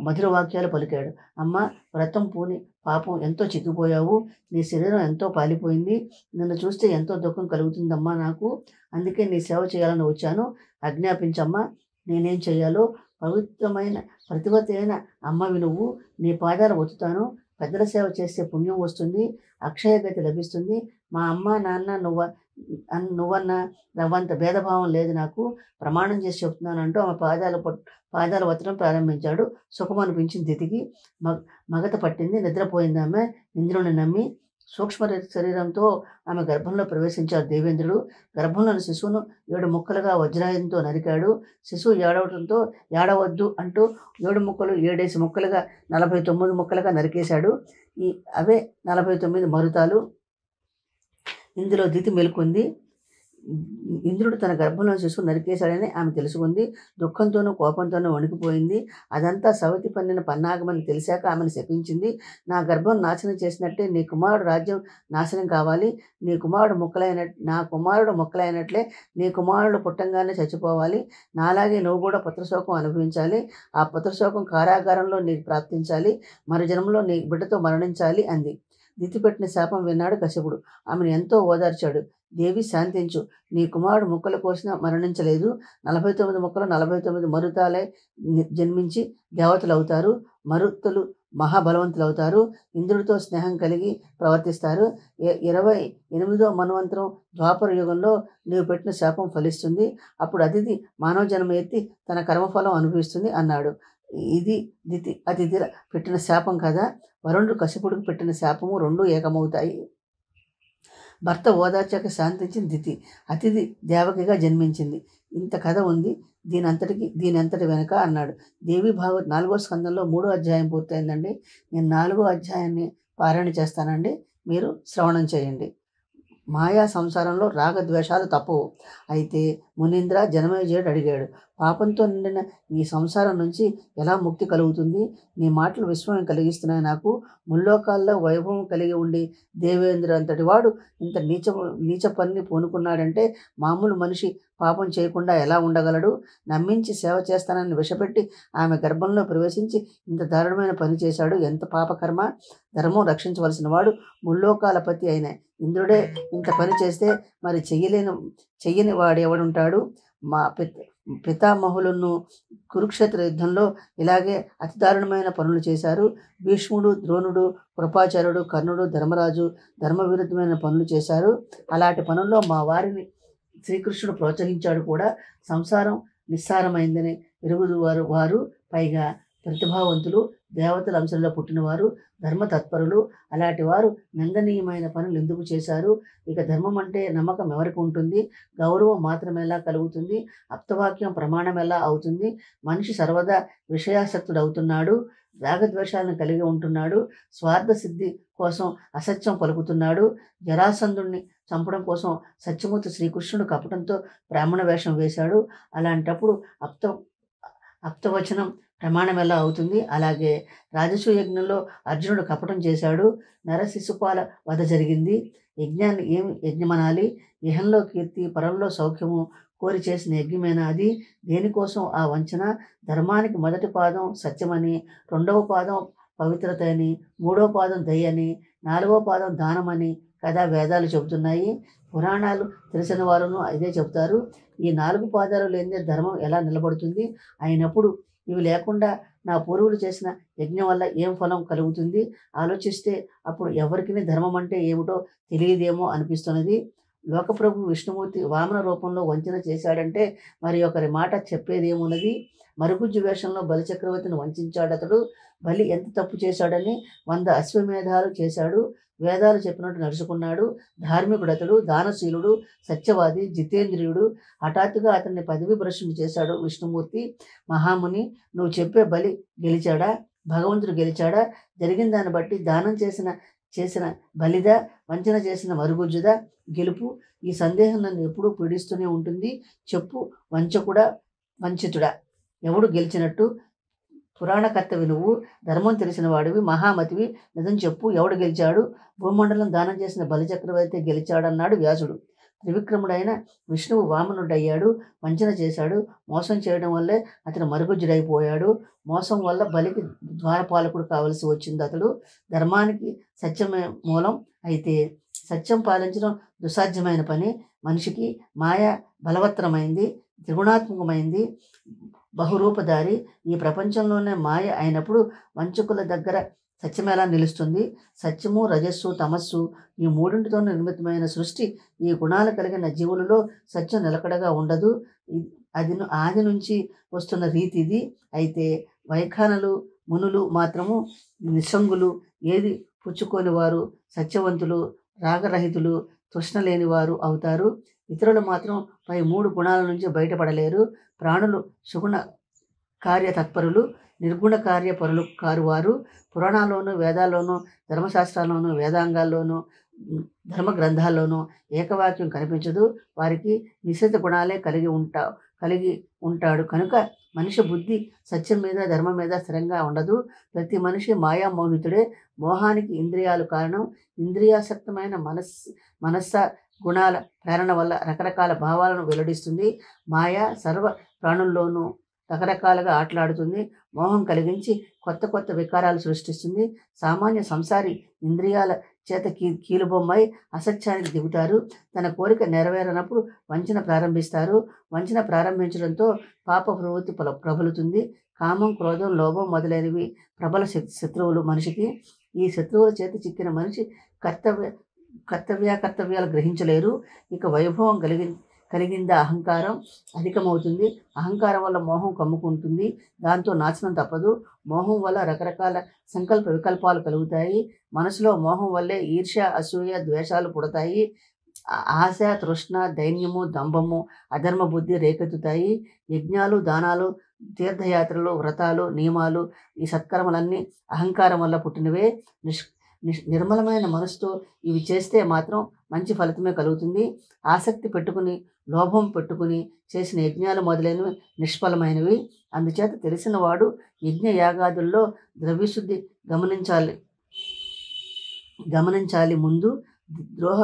మధుర వాక్యాలు పలికాడు. అమ్మ, వ్రతం పూని పాపం ఎంతో చిక్కిపోయావు. నీ శరీరం ఎంతో పాలిపోయింది. నిన్ను చూస్తే ఎంతో దుఃఖం కలుగుతుందమ్మా నాకు. అందుకే నీ సేవ చేయాలని వచ్చాను. ఆజ్ఞాపించమ్మా, నేనేం చేయాలో. పవిత్రమైన ప్రతివతి అయిన అమ్మవి నువ్వు. నీ పాదాలు ఒత్తుతాను. పెద్దల సేవ చేస్తే పుణ్యం వస్తుంది, అక్షయగతి లభిస్తుంది. మా అమ్మ నాన్న నువ్వన్నా రవ్వంత భేదభావం లేదు నాకు. ప్రమాణం చేసి చెప్తున్నానంటూ ఆమె పాదాలు ఒత్తడం ప్రారంభించాడు. సుఖం అనిపించింది దితికి. మగత పట్టింది. నిద్రపోయింది ఆమె. ఇంద్రుని నమ్మి సూక్ష్మ శరీరంతో ఆమె గర్భంలో ప్రవేశించాడు దేవేంద్రుడు. గర్భంలోని శిశువును 7 ముక్కలుగా వజ్రాయుధంతో నరికాడు. శిశువు ఏడవడంతో ఏడవద్దు అంటూ 7 ముక్కలు 7 ముక్కలుగా 49 ముక్కలుగా నరికేశాడు. అవే 49 మరుతాలు. ఇందులో దితి మెలుకుంది. ఇంద్రుడు తన గర్భంలో శిశువు నరికేశాడని ఆమె తెలుసుకుంది. దుఃఖంతోనూ కోపంతోనూ వణికిపోయింది. అదంతా సవతి పన్నిన పన్నాగమని తెలిసాక ఆమెను శపించింది. నా గర్భం నాశనం చేసినట్టే నీ కుమారుడు రాజ్యం నాశనం కావాలి. నా కుమారుడు మొక్కలైనట్లే నీ కుమారుడు పుట్టంగానే చచ్చిపోవాలి. నాలాగే నువ్వు కూడా పుత్రశోకం అనుభవించాలి. ఆ పుత్రశోకం కారాగారంలో నీకు ప్రాప్తించాలి. మరు జన్మలో నీ బిడ్డతో మరణించాలి అంది. దితి పెట్టిన శాపం విన్నాడు కశ్యపుడు. ఆమెను ఎంతో ఓదార్చాడు. దేవి, శాంతించు. నీ కుమారుడు ముక్కలు కోసినా మరణించలేదు. 49 ముక్కలు 49 మరుతాలే జన్మించి దేవతలు అవుతారు. మరుతులు మహాబలవంతులవుతారు. ఇంద్రుడితో స్నేహం కలిగి ప్రవర్తిస్తారు. 28వ మన్వంతరం ద్వాపర యుగంలో నీవు పెట్టిన శాపం ఫలిస్తుంది. అప్పుడు అతిథి మానవ జన్మ ఎత్తి తన కర్మఫలం అనుభవిస్తుంది అన్నాడు. ఇది అతిథి పెట్టిన శాపం కదా. వరుణుడు కశ్యపుడికి పెట్టిన శాపము రెండూ ఏకమవుతాయి. భర్త ఓదార్చాక శాంతించింది దితి. అతిథి దేవకిగా జన్మించింది. ఇంత కథ ఉంది దీనంతటి వెనక అన్నాడు. దేవి భాగవత్ 4వ స్కందంలో 3వ అధ్యాయం పూర్తయిందండి. నేను 4వ అధ్యాయాన్ని పారాయణ చేస్తానండి. మీరు శ్రవణం చేయండి. మాయా సంసారంలో రాగద్వేషాలు తప్పవు. అయితే మునీంద్ర, జనమేజయుడు అడిగాడు, పాపంతో నిండిన ఈ సంసారం నుంచి ఎలా ముక్తి కలుగుతుంది? నీ మాటలు విస్మయం కలిగిస్తున్నాయి నాకు. ముల్లోకాల్లో వైభవం కలిగి ఉండి దేవేంద్ర అంతటి వాడు ఇంత నీచ పని పూనుకున్నాడంటే మామూలు మనిషి పాపం చేయకుండా ఎలా ఉండగలడు? నమ్మించి సేవ చేస్తానని విషపెట్టి ఆమె గర్భంలో ప్రవేశించి ఇంత దారుణమైన పని చేశాడు. ఎంత పాపకర్మ! ధర్మం రక్షించవలసిన వాడు ముల్లోకాల పతి అయిన ఇంద్రుడే ఇంత పని చేస్తే మరి చెయ్యని వాడెవడుంటాడు? మా పితామహులను కురుక్షేత్ర యుద్ధంలో ఇలాగే అతి దారుణమైన పనులు చేశారు. భీష్ముడు, ద్రోణుడు, కృపాచార్యుడు, కర్ణుడు, ధర్మరాజు ధర్మ విరుద్ధమైన పనులు చేశారు. అలాంటి పనుల్లో మా వారిని శ్రీకృష్ణుడు ప్రోత్సహించాడు కూడా. సంసారం నిస్సారమైందని ఎరుగుదు వారు. పైగా ప్రతిభావంతులు, దేవతల అంశంలో పుట్టినవారు, ధర్మతత్పరులు. అలాంటి వారు నిందనీయమైన పనులు ఎందుకు చేశారు? ఇక ధర్మం అంటే నమ్మకం ఎవరికి ఉంటుంది? గౌరవం మాత్రం ఎలా కలుగుతుంది? అప్తవాక్యం ప్రమాణం ఎలా అవుతుంది? మనిషి సర్వదా విషయాసక్తుడు అవుతున్నాడు. రాగద్వేషాలను కలిగి ఉంటున్నాడు. స్వార్థ సిద్ధి కోసం అసత్యం పలుకుతున్నాడు. జరాసంధుణ్ణి చంపడం కోసం సత్యమూర్తి శ్రీకృష్ణుడు కపటంతో బ్రాహ్మణ వేషం వేశాడు. అలాంటప్పుడు అప్తవచనం ప్రమాణం ఎలా అవుతుంది? అలాగే రాజసూయ యజ్ఞంలో అర్జునుడు కపటం చేశాడు. నరశిశుపాల వధ జరిగింది. యజ్ఞాన్ని ఏమి యజ్ఞమనాలి? ఇహంలో కీర్తి, పరంలో సౌఖ్యము కోరి చేసిన యజ్ఞమేనా అది? దేనికోసం ఆ వంచన? ధర్మానికి మొదటి పాదం సత్యమని, 2వ పాదం పవిత్రత అని, 3వ పాదం దయ అని, 4వ పాదం దానమని కదా వేదాలు చెబుతున్నాయి. పురాణాలు తెలిసిన వారును ఇదే చెబుతారు. ఈ 4 పాదాలు లేనిదే ధర్మం ఎలా నిలబడుతుంది? అయినప్పుడు ఇవి లేకుండా నా పూర్వులు చేసిన యజ్ఞం వల్ల ఏం ఫలం కలుగుతుంది? ఆలోచిస్తే అప్పుడు ఎవరికి ధర్మం అంటే ఏమిటో తెలియదేమో అనిపిస్తున్నది. లోకప్రభు విష్ణుమూర్తి వామన రూపంలో వంచన చేశాడంటే మరి ఒకరి మాట చెప్పేది ఏమున్నది? మరుగుజ్జు వేషంలో బలిచక్రవర్తిని వంచాడతడు. బలి ఎంత తప్పు చేశాడని 100 అశ్వమేధాలు చేశాడు. వేదాలు చెప్పినట్టు నడుచుకున్నాడు. ధార్మికుడతడు, దానశీలుడు, సత్యవాది, జితేంద్రియుడు. హఠాత్తుగా అతన్ని పదవి భ్రష్టుని చేశాడు విష్ణుమూర్తి. మహాముని, నువ్వు చెప్పే బలి గెలిచాడా? భగవంతుడు గెలిచాడా? జరిగిన దాన్ని బట్టి దానం చేసిన బలిదా, వంచన చేసిన మరుగుజ్జుదా గెలుపు? ఈ సందేహం నన్ను ఎప్పుడూ పీడిస్తూనే ఉంటుంది. చెప్పు, వంచకుడా వంచితుడా ఎవడు గెలిచినట్టు? పురాణకర్తవి నువ్వు, ధర్మం తెలిసిన వాడివి, మహామతివి, నిజం చెప్పు, ఎవడు గెలిచాడు? భూమండలం దానం చేసిన బలిచక్రవర్తి గెలిచాడన్నాడు వ్యాసుడు. త్రివిక్రముడైన విష్ణువు వామనుడయ్యాడు, వంచన చేశాడు. మోసం చేయడం వల్లే అతను మరుగుజ్జుడైపోయాడు. మోసం వల్ల బలికి ద్వారపాలకుడు కావలసి వచ్చింది అతడు. ధర్మానికి సత్యమే మూలం. అయితే సత్యం పాలించడం దుస్సాధ్యమైన పని. మనిషికి మాయ బలవత్తరమైంది, త్రిగుణాత్మకమైంది, బహురూపధారి. ఈ ప్రపంచంలోనే మాయ అయినప్పుడు వంచకుల దగ్గర సత్యం ఎలా నిలుస్తుంది? సత్యము, రజస్సు, తమస్సు ఈ మూడింటితో నిర్మితమైన సృష్టి. ఈ గుణాలు కలిగిన జీవులలో సత్యం నిలకడగా ఉండదు. ఆది నుంచి వస్తున్న రీతి ఇది. అయితే వైఖానలు, మునులు మాత్రము నిస్సంగులు, ఏది పుచ్చుకొని వారు, సత్యవంతులు, రాగరహితులు, తృష్ణ లేని వారు అవుతారు. ఇతరులు మాత్రం పై 3 గుణాల నుంచి బయటపడలేరు. ప్రాణులు సుగుణ కార్య తత్పరులు, నిర్గుణ కార్య పరులు కారువారు. పురాణాల్లోనూ, వేదాల్లోనూ, ధర్మశాస్త్రాల్లోనూ, వేదాంగాల్లోనూ, ధర్మ గ్రంథాల్లోనూ ఏకవాక్యం కనిపించదు. వారికి నిశ్చిత గుణాలే కలిగి ఉంటాడు కనుక మనిషి బుద్ధి సత్యం మీద, ధర్మం మీద స్థిరంగా ఉండదు. ప్రతి మనిషి మాయామోహితుడే. మోహానికి ఇంద్రియాలు కారణం. ఇంద్రియాసక్తమైన మనస్స గుణాల ప్రేరణ వల్ల రకరకాల భావాలను వెల్లడిస్తుంది. మాయ సర్వ ప్రాణుల్లోనూ రకరకాలుగా ఆటలాడుతుంది. మోహం కలిగించి కొత్త కొత్త వికారాలు సృష్టిస్తుంది. సామాన్య సంసారి ఇంద్రియాల చేత కీలుబొమ్మై అసత్యానికి దిగుతారు. తన కోరిక నెరవేరనప్పుడు వంచన ప్రారంభిస్తారు. వంచన ప్రారంభించడంతో పాప ప్రవృత్తి ప్రబలుతుంది. కామం, క్రోధం, లోభం మొదలైనవి ప్రబల శత్రువులు మనిషికి. ఈ శత్రువుల చేత చిక్కిన మనిషి కర్తవ్యాలు గ్రహించలేరు. ఇక వైభవం కలిగిందా అహంకారం అధికమవుతుంది. అహంకారం వల్ల మోహం కమ్ముకుంటుంది. దాంతో నాశనం తప్పదు. మోహం వల్ల రకరకాల సంకల్ప వికల్పాలు కలుగుతాయి. మనసులో మోహం వల్లే ఈర్ష్య, అసూయ, ద్వేషాలు పుడతాయి. ఆశ, తృష్ణ, దైన్యము, దంభము, అధర్మ బుద్ధి రేకెత్తుతాయి. యజ్ఞాలు, దానాలు, తీర్థయాత్రలు, వ్రతాలు, నియమాలు, ఈ సత్కర్మలన్నీ అహంకారం వల్ల పుట్టినవే. నిర్మలమైన మనసుతో ఇవి చేస్తే మాత్రం మంచి ఫలితమే కలుగుతుంది. ఆసక్తి పెట్టుకుని, లోభం పెట్టుకుని చేసిన యజ్ఞాలు మొదలైనవి నిష్ఫలమైనవి. అందుచేత తెలిసిన వాడు యజ్ఞ యాగాదుల్లో ద్రవ్యశుద్ధి గమనించాలి. ముందు ద్రోహ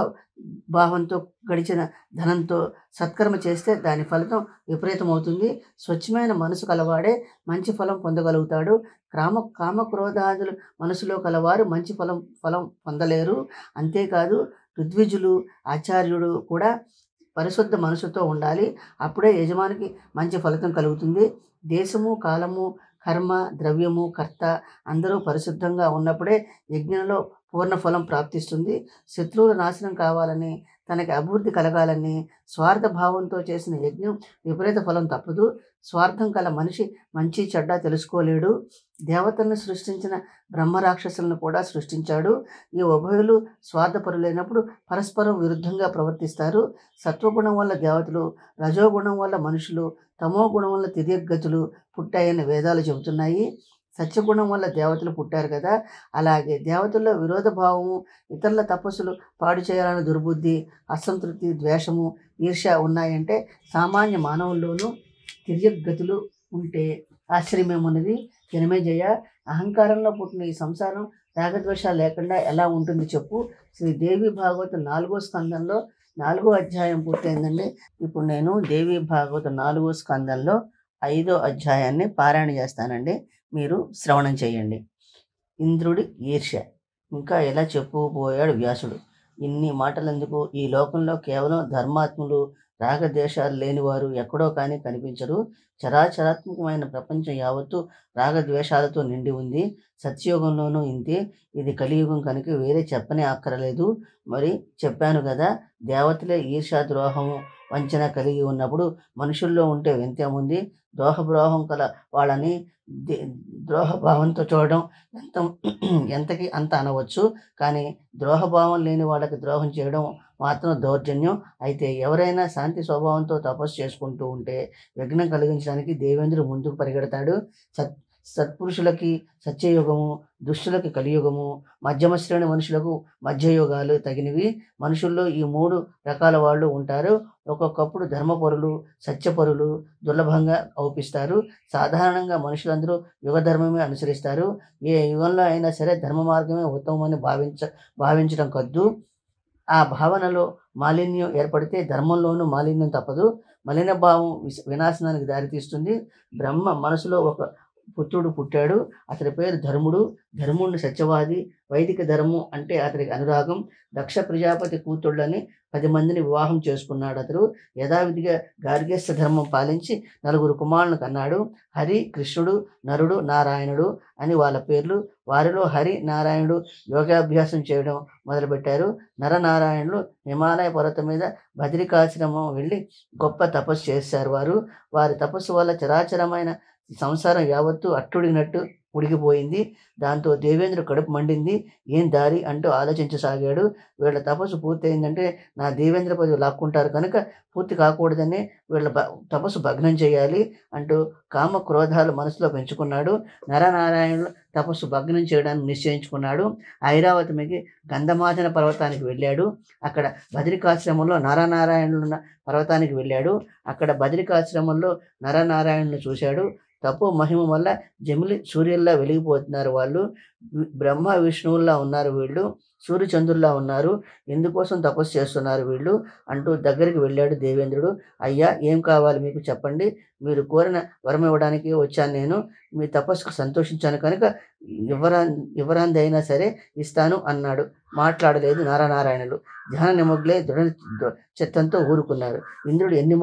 భావంతో గడిచిన ధనంతో సత్కర్మ చేస్తే దాని ఫలితం విపరీతమవుతుంది. స్వచ్ఛమైన మనసు కలవాడే మంచి ఫలం పొందగలుగుతాడు. కామక్రోధాదులు మనసులో కలవారు మంచి ఫలం పొందలేరు. అంతేకాదు ఋత్విజులు, ఆచార్యుడు కూడా పరిశుద్ధ మనసుతో ఉండాలి. అప్పుడే యజమానికి మంచి ఫలితం కలుగుతుంది. దేశము, కాలము, కర్మ, ద్రవ్యము, కర్త అందరూ పరిశుద్ధంగా ఉన్నప్పుడే యజ్ఞంలో పూర్ణ ఫలం ప్రాప్తిస్తుంది. శత్రువుల నాశనం కావాలని, తనకి అభివృద్ధి కలగాలని స్వార్థ భావంతో చేసిన యజ్ఞం విపరీత ఫలం తప్పదు. స్వార్థం కల మనిషి మంచి చెడ్డ తెలుసుకోలేడు. దేవతలను సృష్టించిన బ్రహ్మరాక్షసులను కూడా సృష్టించాడు. ఈ ఉభయులు స్వార్థపరులైనప్పుడు పరస్పరం విరుద్ధంగా ప్రవర్తిస్తారు. సత్వగుణం వల్ల దేవతలు, రజోగుణం వల్ల మనుషులు, తమో గుణం వల్ల తిర్యగతులు పుట్టాయని వేదాలు చెబుతున్నాయి. సత్యగుణం వల్ల దేవతలు పుట్టారు కదా. అలాగే దేవతల్లో విరోధ భావము, ఇతరుల తపస్సులు పాడు చేయాలని దుర్బుద్ధి, అసంతృప్తి, ద్వేషము, ఈర్ష్య ఉన్నాయంటే సామాన్య మానవుల్లోనూ తిర్యగతులు ఉంటే ఆశ్చర్యమేమున్నది? జనమేజయ, అహంకారంలో పుట్టిన ఈ సంసారం రాగద్వేషాలు లేకుండా ఎలా ఉంటుంది చెప్పు. శ్రీ దేవి భాగవతం 4వ స్కందంలో 4వ అధ్యాయం పూర్తయిందండి. ఇప్పుడు నేను దేవి భాగవతం 4వ స్కందంలో 5వ అధ్యాయాన్ని పారాయణ చేస్తానండి. మీరు శ్రవణం చేయండి. ఇంద్రుడి ఈర్ష్య. ఇంకా ఎలా చెప్పుపోయాడు వ్యాసుడు. ఇన్ని మాటలెందుకు? ఈ లోకంలో కేవలం ధర్మాత్ములు, రాగద్వేషాలు లేనివారు ఎక్కడో కానీ కనిపించరు. చరాచరాత్మకమైన ప్రపంచం యావత్తు రాగద్వేషాలతో నిండి ఉంది. సత్యయుగంలోనూ ఇంతే. ఇది కలియుగం కనుక వేరే చెప్పనే అక్కరలేదు. మరి చెప్పాను గదా! దేవతలే ఈర్ష్య, ద్రోహము, వంచన కలిగి ఉన్నప్పుడు మనుషుల్లో ఉంటే వింతేముంది? ద్రోహద్రోహం కల వాళ్ళని దే ద్రోహభావంతో చూడడం ఎంత ఎంతకి అంత అనవచ్చు. కానీ ద్రోహభావం లేని వాళ్ళకి ద్రోహం చేయడం మాత్రం దౌర్జన్యం. అయితే ఎవరైనా శాంతి స్వభావంతో తపస్సు చేసుకుంటూ ఉంటే విఘ్నం కలిగించడానికి దేవేంద్రుడు ముందుకు పరిగెడతాడు. సత్ సత్పురుషులకి సత్యయుగము, దుష్టులకి కలియుగము, మధ్యమ శ్రేణి మనుషులకు మధ్యయుగాలు తగినవి. మనుషుల్లో ఈ 3 రకాల వాళ్ళు ఉంటారు. ఒక్కొక్కప్పుడు ధర్మపరులు, సత్యపరులు దుర్లభంగా అవుపిస్తారు. సాధారణంగా మనుషులందరూ యుగధర్మమే అనుసరిస్తారు. ఏ యుగంలో అయినా సరే ధర్మ మార్గమే ఉత్తమమని భావించడం కద్దు. ఆ భావనలో మాలిన్యం ఏర్పడితే ధర్మంలోనూ మాలిన్యం తప్పదు. మలిన భావం వినాశనానికి దారితీస్తుంది. బ్రహ్మ మనసులో ఒక పుత్రుడు పుట్టాడు. అతడి పేరు ధర్ముడు. ధర్ముడిని సత్యవాది, వైదిక ధర్మం అంటే అతడికి అనురాగం. దక్ష ప్రజాపతి కూతుళ్ళని 10 మందిని వివాహం చేసుకున్నాడు అతడు. యథావిధిగా గార్గ్యస్థ ధర్మం పాలించి 4 కుమారులను కన్నాడు. హరి, కృష్ణుడు, నరుడు, నారాయణుడు అని వాళ్ళ పేర్లు. వారిలో హరి, నారాయణుడు యోగాభ్యాసం చేయడం మొదలుపెట్టారు. నరనారాయణులు హిమాలయ పర్వతం మీద బదరికాశ్రమం వెళ్ళి గొప్ప తపస్సు చేశారు వారు. వారి తపస్సు వల్ల చరాచరమైన సంసారం యావత్తు అట్టుడిగినట్టు ఉడికిపోయింది. దాంతో దేవేంద్రుడు కడుపు మండింది. ఏం దారి అంటూ ఆలోచించసాగాడు. వీళ్ళ తపస్సు పూర్తయిందంటే నా దేవేంద్ర పదవి లాక్కుంటారు కనుక పూర్తి కాకూడదనే వీళ్ళ తపస్సు భగ్నం చేయాలి అంటూ కామ క్రోధాలు మనసులో పెంచుకున్నాడు. నరనారాయణులు తపస్సు భగ్నం చేయడానికి నిశ్చయించుకున్నాడు. ఐరావతి మిగి గంధమాదన పర్వతానికి వెళ్ళాడు. అక్కడ బదరికాశ్రమంలో నరనారాయణులున్న పర్వతానికి వెళ్ళాడు. అక్కడ బదరికాశ్రమంలో నరనారాయణులను చూశాడు. తపో మహిమ వల్ల జమిలి సూర్యుల్లా వెలిగిపోతున్నారు వాళ్ళు. బ్రహ్మ విష్ణువుల్లా ఉన్నారు వీళ్ళు. సూర్యచంద్రుల్లా ఉన్నారు. ఎందుకోసం తపస్సు చేస్తున్నారు వీళ్ళు అంటూ దగ్గరికి వెళ్ళాడు దేవేంద్రుడు. అయ్యా, ఏం కావాలి మీకు చెప్పండి. మీరు కోరిన వరం ఇవ్వడానికి వచ్చాను నేను. మీ తపస్సుకు సంతోషించాను కనుక ఎవరందైనా సరే ఇస్తాను అన్నాడు. మాట్లాడలేదు నారాయణులు. ధ్యాన నిమగ్నులై దృఢ చిత్తంతో ఊరుకున్నారు. ఇంద్రుడు ఎన్ని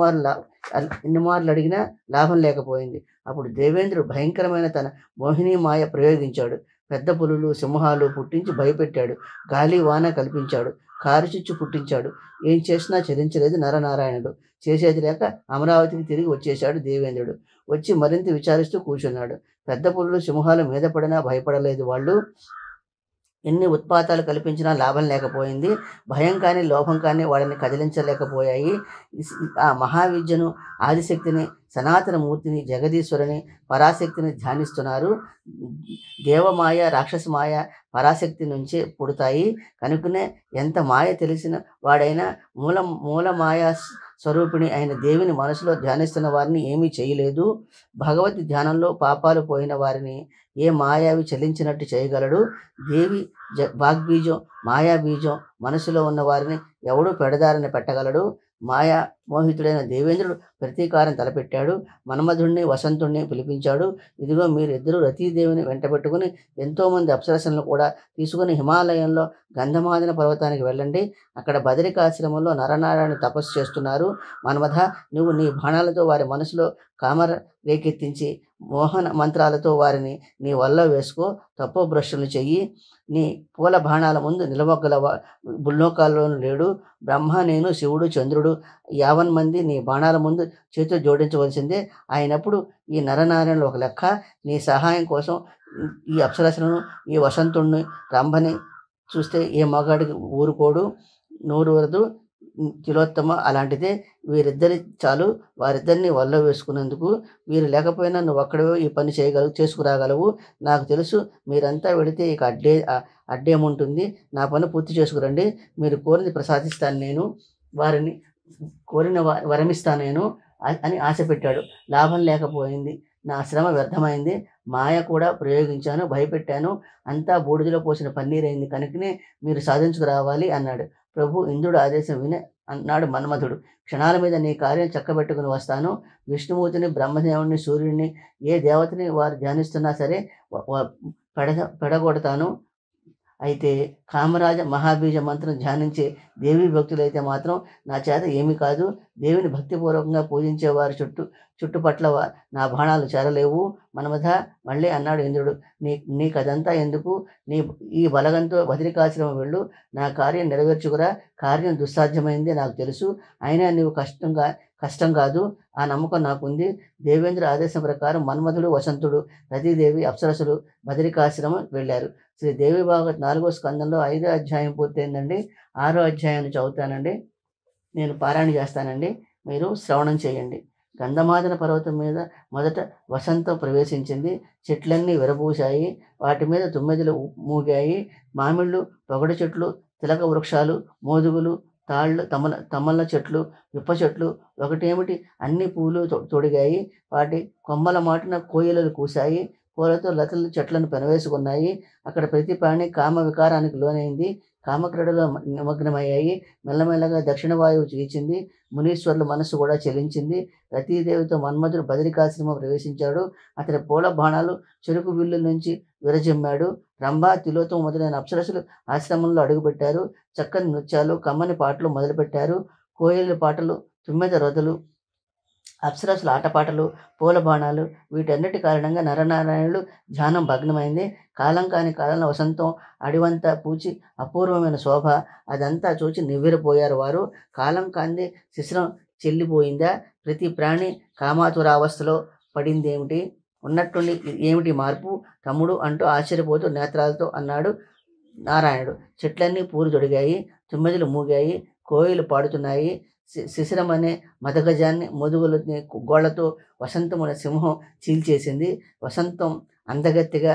మార్లు అడిగినా లాభం లేకపోయింది. అప్పుడు దేవేంద్రుడు భయంకరమైన తన మోహిని మాయ ప్రయోగించాడు. పెద్ద పులులు, సింహాలు పుట్టించి భయపెట్టాడు. గాలి వాన కల్పించాడు. కారుచిచ్చు పుట్టించాడు. ఏం చేసినా చరించలేదు నరనారాయణుడు. చేసేది లేక అమరావతికి తిరిగి వచ్చేశాడు దేవేంద్రుడు. వచ్చి మరింత విచారిస్తూ కూర్చున్నాడు. పెద్ద పులులు, సింహాలు మీద పడినా భయపడలేదు వాళ్ళు. ఎన్ని ఉత్పాతాలు కల్పించినా లాభం లేకపోయింది. భయం కానీ లోభం కానీ వాడిని కదిలించలేకపోయాయి. ఆ మహావిద్యను, ఆదిశక్తిని, సనాతన మూర్తిని, జగదీశ్వరుని, పరాశక్తిని ధ్యానిస్తున్నారు. దేవమాయ, రాక్షసమాయ పరాశక్తి నుంచే పుడతాయి కనుకనే ఎంత మాయ తెలిసిన వాడైనా మూల మాయా స్వరూపిణి అయిన దేవిని మనసులో ధ్యానిస్తున్న వారిని ఏమీ చేయలేదు. భగవతి ధ్యానంలో పాపాలు పోయిన వారిని ఏ మాయావి చలించినట్టు చేయగలడు. దేవి వాగ్బీజం, మాయాబీజం మనసులో ఉన్న వారిని ఎవడూ పెడదారిని పెట్టగలడు. మాయా మోహితుడైన దేవేంద్రుడు ప్రతీకారం తలపెట్టాడు. మన్మధుణ్ణి, వసంతుణ్ణి పిలిపించాడు. ఇదిగో మీరిద్దరూ రతీదేవిని వెంటబెట్టుకుని ఎంతోమంది అప్సరసలను కూడా తీసుకుని హిమాలయంలో గంధమాదన పర్వతానికి వెళ్ళండి. అక్కడ బదరికాశ్రమంలో నరనారాయణ తపస్సు చేస్తున్నారు. మన్మథ, నువ్వు నీ బాణాలతో వారి మనసులో కామర రేకెత్తించి మోహన మంత్రాలతో వారిని నీ వల్ల వేసుకో. తపో భ్రష్టులు చెయ్యి. నీ పూల బాణాల ముందు నిలవగల భూలోకాల్లోనూ లేడు. బ్రహ్మ, నేను, శివుడు, చంద్రుడు 50 మంది నీ బాణాల ముందు చేతులు జోడించవలసిందే. అయినప్పుడు ఈ నరనారాయణులు ఒక లెక్క. నీ సహాయం కోసం ఈ అప్సరసలను, ఈ వసంతుణ్ణి, రంభని చూస్తే ఏ మగాడికి ఊరుకోడు, నోరూరదు. తిలోత్తమ అలాంటిదే. వీరిద్దరి చాలు. వారిద్దరిని వల్ల వేసుకున్నందుకు. వీరు లేకపోయినా నువ్వు ఒక్కడివే ఈ పని చేసుకురాగలవు. నాకు తెలుసు. మీరంతా వెళితే ఇక అడ్డేముంటుంది. నా పని పూర్తి చేసుకురండి. మీరు కోరినది ప్రసాదిస్తాను నేను. వారిని కోరిన వరమిస్తాను నేను అని ఆశ పెట్టాడు. లాభం లేకపోయింది. నా శ్రమ వ్యర్థమైంది. మాయ కూడా ప్రయోగించాను, భయపెట్టాను. అంతా బూడిదలో పోసిన పన్నీరైంది కనుకనే మీరు సాధించుకురావాలి అన్నాడు. ప్రభు, ఇంద్రుడు ఆదేశం విని అన్నాడు మన్మధుడు. క్షణాల మీద నీ కార్యం చక్కబెట్టుకుని వస్తాను. విష్ణుమూర్తిని, బ్రహ్మదేవుడిని, సూర్యుడిని, ఏ దేవతని వారు ధ్యానిస్తున్నా సరే పెడగొడతాను. అయితే కామరాజ మహాబీజ మంత్రం ధ్యానించే దేవీ భక్తులైతే మాత్రం నా చేత ఏమీ కాదు. దేవిని భక్తిపూర్వకంగా పూజించేవారి చుట్టుపట్ల నా బాణాలు చేరలేవు మన్మథ మళ్ళీ అన్నాడు ఇంద్రుడు. నీకదంతా ఎందుకు? నీ ఈ బలగంతో బదరికాశ్రమం వెళ్ళు. నా కార్యం నెరవేర్చుకురా. కార్యం దుస్సాధ్యమైంది నాకు తెలుసు. అయినా నీవు కష్టం కాదు. ఆ నమ్మకం నాకుంది. దేవేంద్ర ఆదేశం ప్రకారం మన్మథుడు, వసంతుడు, రతీదేవి, అప్సరసులు బదరికాశ్రమం వెళ్ళారు. శ్రీ దేవి భాగవత్ 4వ స్కందంలో 5వ అధ్యాయం పూర్తయిందండి. 6వ అధ్యాయాన్ని చదువుతానండి. నేను పారాయణ చేస్తానండి, మీరు శ్రవణం చేయండి. గంధమాదన పర్వతం మీద మొదట వసంతం ప్రవేశించింది. చెట్లన్నీ విరబూశాయి. వాటి మీద తుమ్మెదలు మూగాయి. మామిళ్ళు, పొగడు చెట్లు, తిలక వృక్షాలు, మోదుగులు, తాళ్ళు, తమల చెట్లు, విప్ప చెట్లు ఒకటేమిటి అన్ని పూలు తొడిగాయి. వాటి కొమ్మల మాటున కోయిలలు కూశాయి. పూలతో లతలు చెట్లను పెనవేసుకున్నాయి. అక్కడ ప్రతి ప్రాణి కామ వికారానికి లోనైంది. కామక్రీడలో నిమగ్నమయ్యాయి. మెల్లమెల్లగా దక్షిణ వాయువు చీల్చింది. మునీశ్వరుల మనస్సు కూడా చెలించింది. రతీదేవితో మన్మధుడు బదరికాశ్రమం ప్రవేశించాడు. అతని పూల బాణాలు చెరుకు విల్లు నుంచి విరజిమ్మాడు. రంభ, తిలోత్తమ మొదలైన అప్సరసులు ఆశ్రమంలో అడుగుపెట్టారు. చక్కని నృత్యాలు, కమ్మని పాటలు మొదలుపెట్టారు. కోయిల పాటలు, తుమ్మెద రొదలు, అప్సరసుల ఆటపాటలు, పూల బాణాలు, వీటన్నిటి కారణంగా నరనారాయణులు ధ్యానం భగ్నమైంది. కాలం కాని కాలంలో వసంతం అడివంతా పూచి అపూర్వమైన శోభ. అదంతా చూచి నివ్వెరపోయారు వారు. కాలం కాంది శిశిరం చెల్లిపోయిందా? ప్రతి ప్రాణి కామాతురావస్థలో పడిందేమిటి? ఉన్నట్టుండి ఏమిటి మార్పు తమ్ముడు అంటూ ఆశ్చర్యపోతూ నేత్రాలతో అన్నాడు నారాయణుడు. చెట్లన్నీ పూలు తొడిగాయి. తుమ్మెదలు మూగాయి. కోయిలు పాడుతున్నాయి. శిశిరం అనే మదగజాన్ని మొదుగులని గోళ్లతో వసంతమున సింహం చీల్చేసింది. వసంతం అందగత్తిగా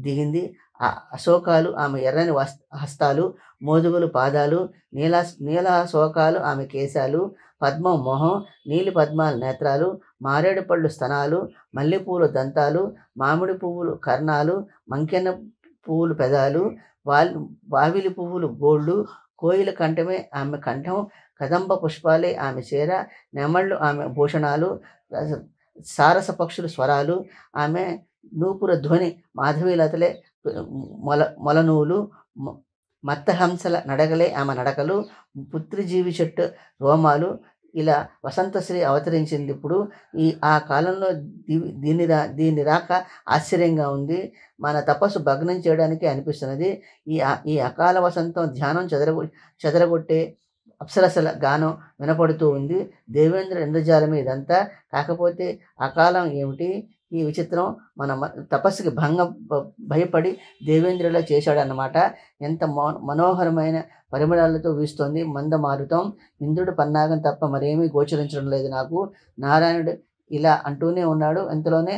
దిగింది. ఆ అశోకాలు ఆమె ఎర్రని హస్తాలు, మోదుగులు పాదాలు, నీలాశోకాలు ఆమె కేశాలు, పద్మం మొహం, నీలి పద్మాల నేత్రాలు, మారేడు పళ్ళు స్తనాలు, మల్లెపూలు దంతాలు, మామిడి పువ్వులు కర్ణాలు, మంకెన పువ్వులు పెదాలు, వావిలి పువ్వులు గోళ్ళు, కోయిల కంఠమే ఆమె కంఠం, కదంబ పుష్పాలే ఆమె చీర, నెమళ్ళు ఆమె భూషణాలు, సారస పక్షుల స్వరాలు ఆమె నూపుర ధ్వని, మాధవీలతలే మొలనూలు, మత్తహంసల నడకలే ఆమె నడకలు, పుత్రిజీవి చెట్టు రోమాలు. ఇలా వసంతశ్రీ అవతరించింది. ఇప్పుడు ఆ కాలంలో దీని రాక ఆశ్చర్యంగా ఉంది. మన తపస్సు భగ్నం చేయడానికి అనిపిస్తున్నది. ఈ అకాల వసంతం ధ్యానం చెదరగొట్టే అప్సరసల గానం వినపడుతూ ఉంది. దేవేంద్ర ఇంద్రజాలమే ఇదంతా. కాకపోతే అకాలం ఏమిటి? ఈ విచిత్రం మన తపస్సుకి భయపడి దేవేంద్రులా చేశాడన్నమాట. ఎంత మనోహరమైన పరిమళాలతో వీస్తోంది మందమారుతం. ఇంద్రుడు పన్నాగం తప్ప మరేమీ గోచరించడం లేదు నాకు. నారాయణుడు ఇలా అంటూనే ఉన్నాడు. ఇంతలోనే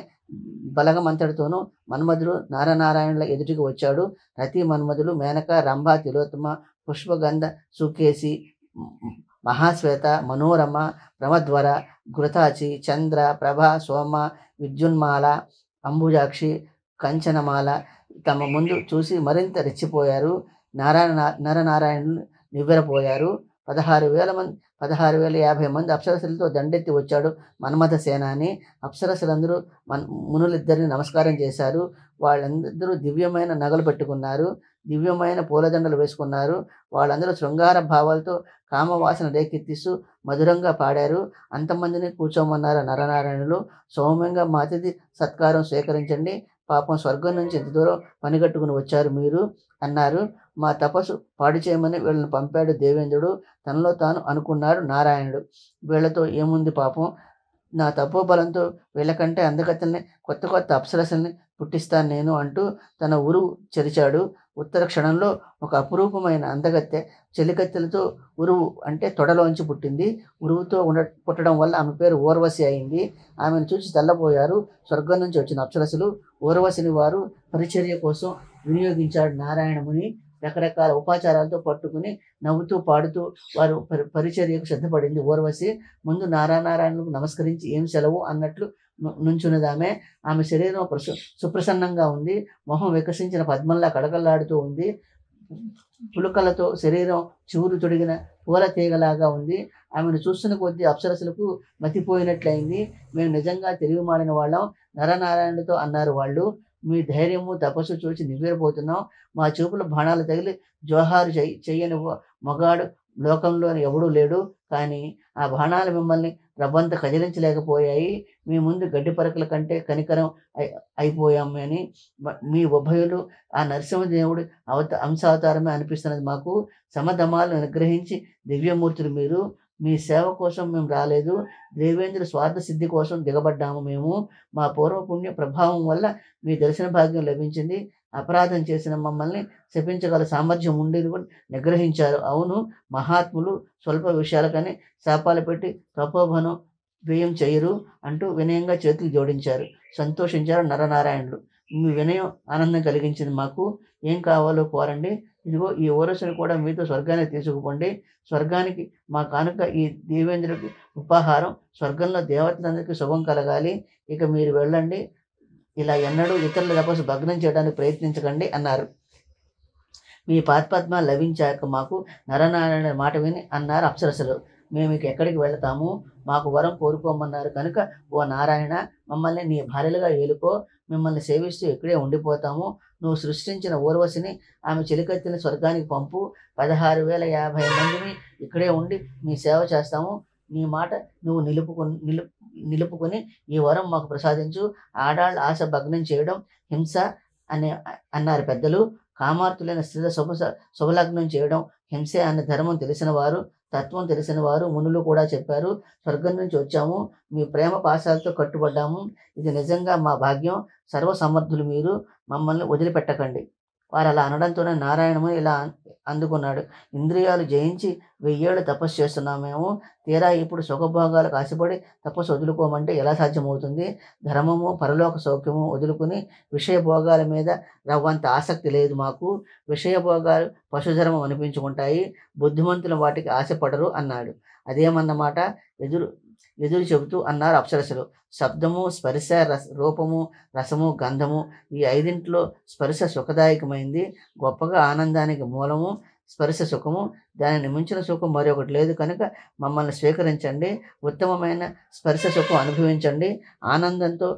బలగం అంతటితోనూ మన్మధుడు నారాయణుల ఎదుటికి వచ్చాడు. రతి మన్మధుడు, మేనక, రంభ, తిలోత్తమ, పుష్పగంధ, సుకేసి, మహాశ్వేత, మనోరమ, ప్రమద్వర, ఘృతాచి, చంద్ర, ప్రభ, సోమ, విద్యున్మాల, అంబుజాక్షి, కంచనమాల తమ ముందు చూసి మరింత రెచ్చిపోయారు. నరనారాయణులు నివ్వెరపోయారు. 16,050 మంది అప్సరసులతో దండెత్తి వచ్చాడు మన్మథ సేనాని. అప్సరసులందరూ మునులిద్దరిని నమస్కారం చేశారు. వాళ్ళందరూ దివ్యమైన నగలు పెట్టుకున్నారు. దివ్యమైన పూలదండలు వేసుకున్నారు. వాళ్ళందరూ శృంగార భావాలతో కామవాసన రేకెత్తిస్తూ మధురంగా పాడారు. అంతమందిని కూర్చోమన్నారు నరనారాయణులు. సౌమ్యంగా మా అతిథి సత్కారం స్వీకరించండి. పాపం స్వర్గం నుంచి ఇంత దూరం పనిగట్టుకుని వచ్చారు మీరు అన్నారు. మా తపస్సు పాడు చేయమని వీళ్ళని పంపాడు దేవేంద్రుడు తనలో తాను అనుకున్నాడు నారాయణుడు. వీళ్లతో ఏముంది పాపం, నా తపోబలంతో వీళ్ళకంటే అందగత్తెల్ని కొత్త అప్సరసల్ని పుట్టిస్తాను నేను అంటూ తన ఉరువు చెరిచాడు. ఉత్తర క్షణంలో ఒక అపురూపమైన అందగత్తె చెలికత్తెలతో ఉరువు అంటే తొడలోంచి పుట్టింది. ఉరువుతో పుట్టడం వల్ల ఆమె పేరు ఊర్వశి అయింది. ఆమెను చూసి తెల్లబోయారు స్వర్గం నుంచి వచ్చిన అప్సరసులు. ఊర్వశిని వారు పరిచర్య కోసం వినియోగించాడు నారాయణముని. రకరకాల ఉపాచారాలతో పట్టుకుని నవ్వుతూ పాడుతూ వారు పరిచర్యకు సిద్ధపడింది ఊర్వశి. ముందు నారాయణులకు నమస్కరించి ఏం సెలవు అన్నట్లు నుంచున్నదామె. ఆమె శరీరం సుప్రసన్నంగా ఉంది. మొహం వికసించిన పద్మంలా కడకల్లాడుతూ ఉంది. పులుకలతో శరీరం చివురు తొడిగిన పూల తీగలాగా ఉంది. ఆమెను చూస్తున్న కొద్దీ అప్సరసులకు మతిపోయినట్లయింది. మేము నిజంగా తెలివి మాడిన వాళ్ళం నరనారాయణుడితో అన్నారు వాళ్ళు. మీ ధైర్యము తపస్సు చూసి నివ్వెరపోతున్నాం. మా చూపుల బాణాలు తగిలి జోహారు చెయ్యని మగాడు లోకంలోని ఎవడూ లేడు. కానీ ఆ బాణాలు మిమ్మల్ని రవ్వంత కదిలించలేకపోయాయి. మీ ముందు గడ్డి పరకల కంటే కనికరం అయిపోయాము అని మీ ఉభయులు ఆ నరసింహదేవుడి అంశావతారమే అనిపిస్తున్నది మాకు. సమధమాలను నిగ్రహించి దివ్యమూర్తులు మీరు. మీ సేవ కోసం మేము రాలేదు. దేవేంద్ర స్వార్థ సిద్ధి కోసం దిగబడ్డాము మేము. మా పూర్వపుణ్య ప్రభావం వల్ల మీ దర్శన భాగ్యం లభించింది. అపరాధం చేసిన మమ్మల్ని శపించగల సామర్థ్యం ఉండేది కూడా నిగ్రహించారు. అవును, మహాత్ములు స్వల్ప విషయాలకని శాపాలు పెట్టి తపోభనం వ్యయం చేయరు అంటూ వినయంగా చేతులు జోడించారు. సంతోషించారు నరనారాయణులు. మీ వినయం ఆనందం కలిగించింది మాకు. ఏం కావాలో కోరండి. ఇదిగో ఈ ఓరసుని కూడా మీతో స్వర్గానికి తీసుకుపోండి. స్వర్గానికి మా కానుక ఈ దేవేంద్రుడికి ఉపాహారం. స్వర్గంలో దేవతలందరికీ శుభం కలగాలి. ఇక మీరు వెళ్ళండి. ఇలా ఎన్నడూ ఇతరుల తపస్సు భగ్నం చేయడానికి ప్రయత్నించకండి అన్నారు. మీ పాదపద్మ లభించాక మాకు నరనారాయణ మాట విని అన్నారు అప్సరసలు. మేము ఇక ఎక్కడికి వెళతాము? మాకు వరం కోరుకోమన్నారు కనుక ఓ నారాయణ, మమ్మల్ని నీ భార్యలుగా ఏలుకో. మిమ్మల్ని సేవిస్తూ ఇక్కడే ఉండిపోతాము. నువ్వు సృష్టించిన ఊర్వశిని, ఆమె చెలికత్తిని స్వర్గానికి పంపు. 16,050 మందిని ఇక్కడే ఉండి మీ సేవ చేస్తాము. నీ మాట నువ్వు నిలుపుకొని ఈ వరం మాకు ప్రసాదించు. ఆడాళ్ళ ఆశ భగ్నం చేయడం హింస అన్నారు పెద్దలు. కామార్తులైన స్త్రీల శుభలగ్నం చేయడం హింసే అన్న ధర్మం తెలిసిన వారు, తత్వం తెలిసిన వారు మునులు కూడా చెప్పారు. స్వర్గం నుంచి వచ్చాము, మీ ప్రేమ పాశాలతో కట్టుబడ్డాము. ఇది నిజంగా మా భాగ్యం. సర్వసమర్థులు మీరు, మమ్మల్ని వదిలిపెట్టకండి. వారు అలా అనడంతోనే నారాయణము ఇలా అందుకున్నాడు. ఇంద్రియాలు జయించి 1000 ఏళ్ళు తపస్సు చేస్తున్నాం మేము. తీరా ఇప్పుడు సుఖభోగాలకు ఆశపడి తపస్సు వదులుకోమంటే ఎలా సాధ్యమవుతుంది? ధర్మము పరలోక సౌఖ్యము వదులుకుని విషయభోగాల మీద రవ్వంత ఆసక్తి లేదు మాకు. విషయభోగాలు పశుధర్మం అనిపించుకుంటాయి. బుద్ధిమంతులు వాటికి ఆశపడరు అన్నాడు. అదేమన్నమాట? ఎదురు చెబుతూ అన్నారు అప్సరసలు. శబ్దము, స్పర్శ, రూపము, రసము, గంధము, ఈ 5 స్పర్శ సుఖదాయకమైంది. గొప్పగా ఆనందానికి మూలము స్పర్శ సుఖము. దానిని మించిన సుఖం మరొకటి లేదు కనుక మమ్మల్ని స్వీకరించండి. ఉత్తమమైన స్పర్శ సుఖం అనుభవించండి. ఆనందంతో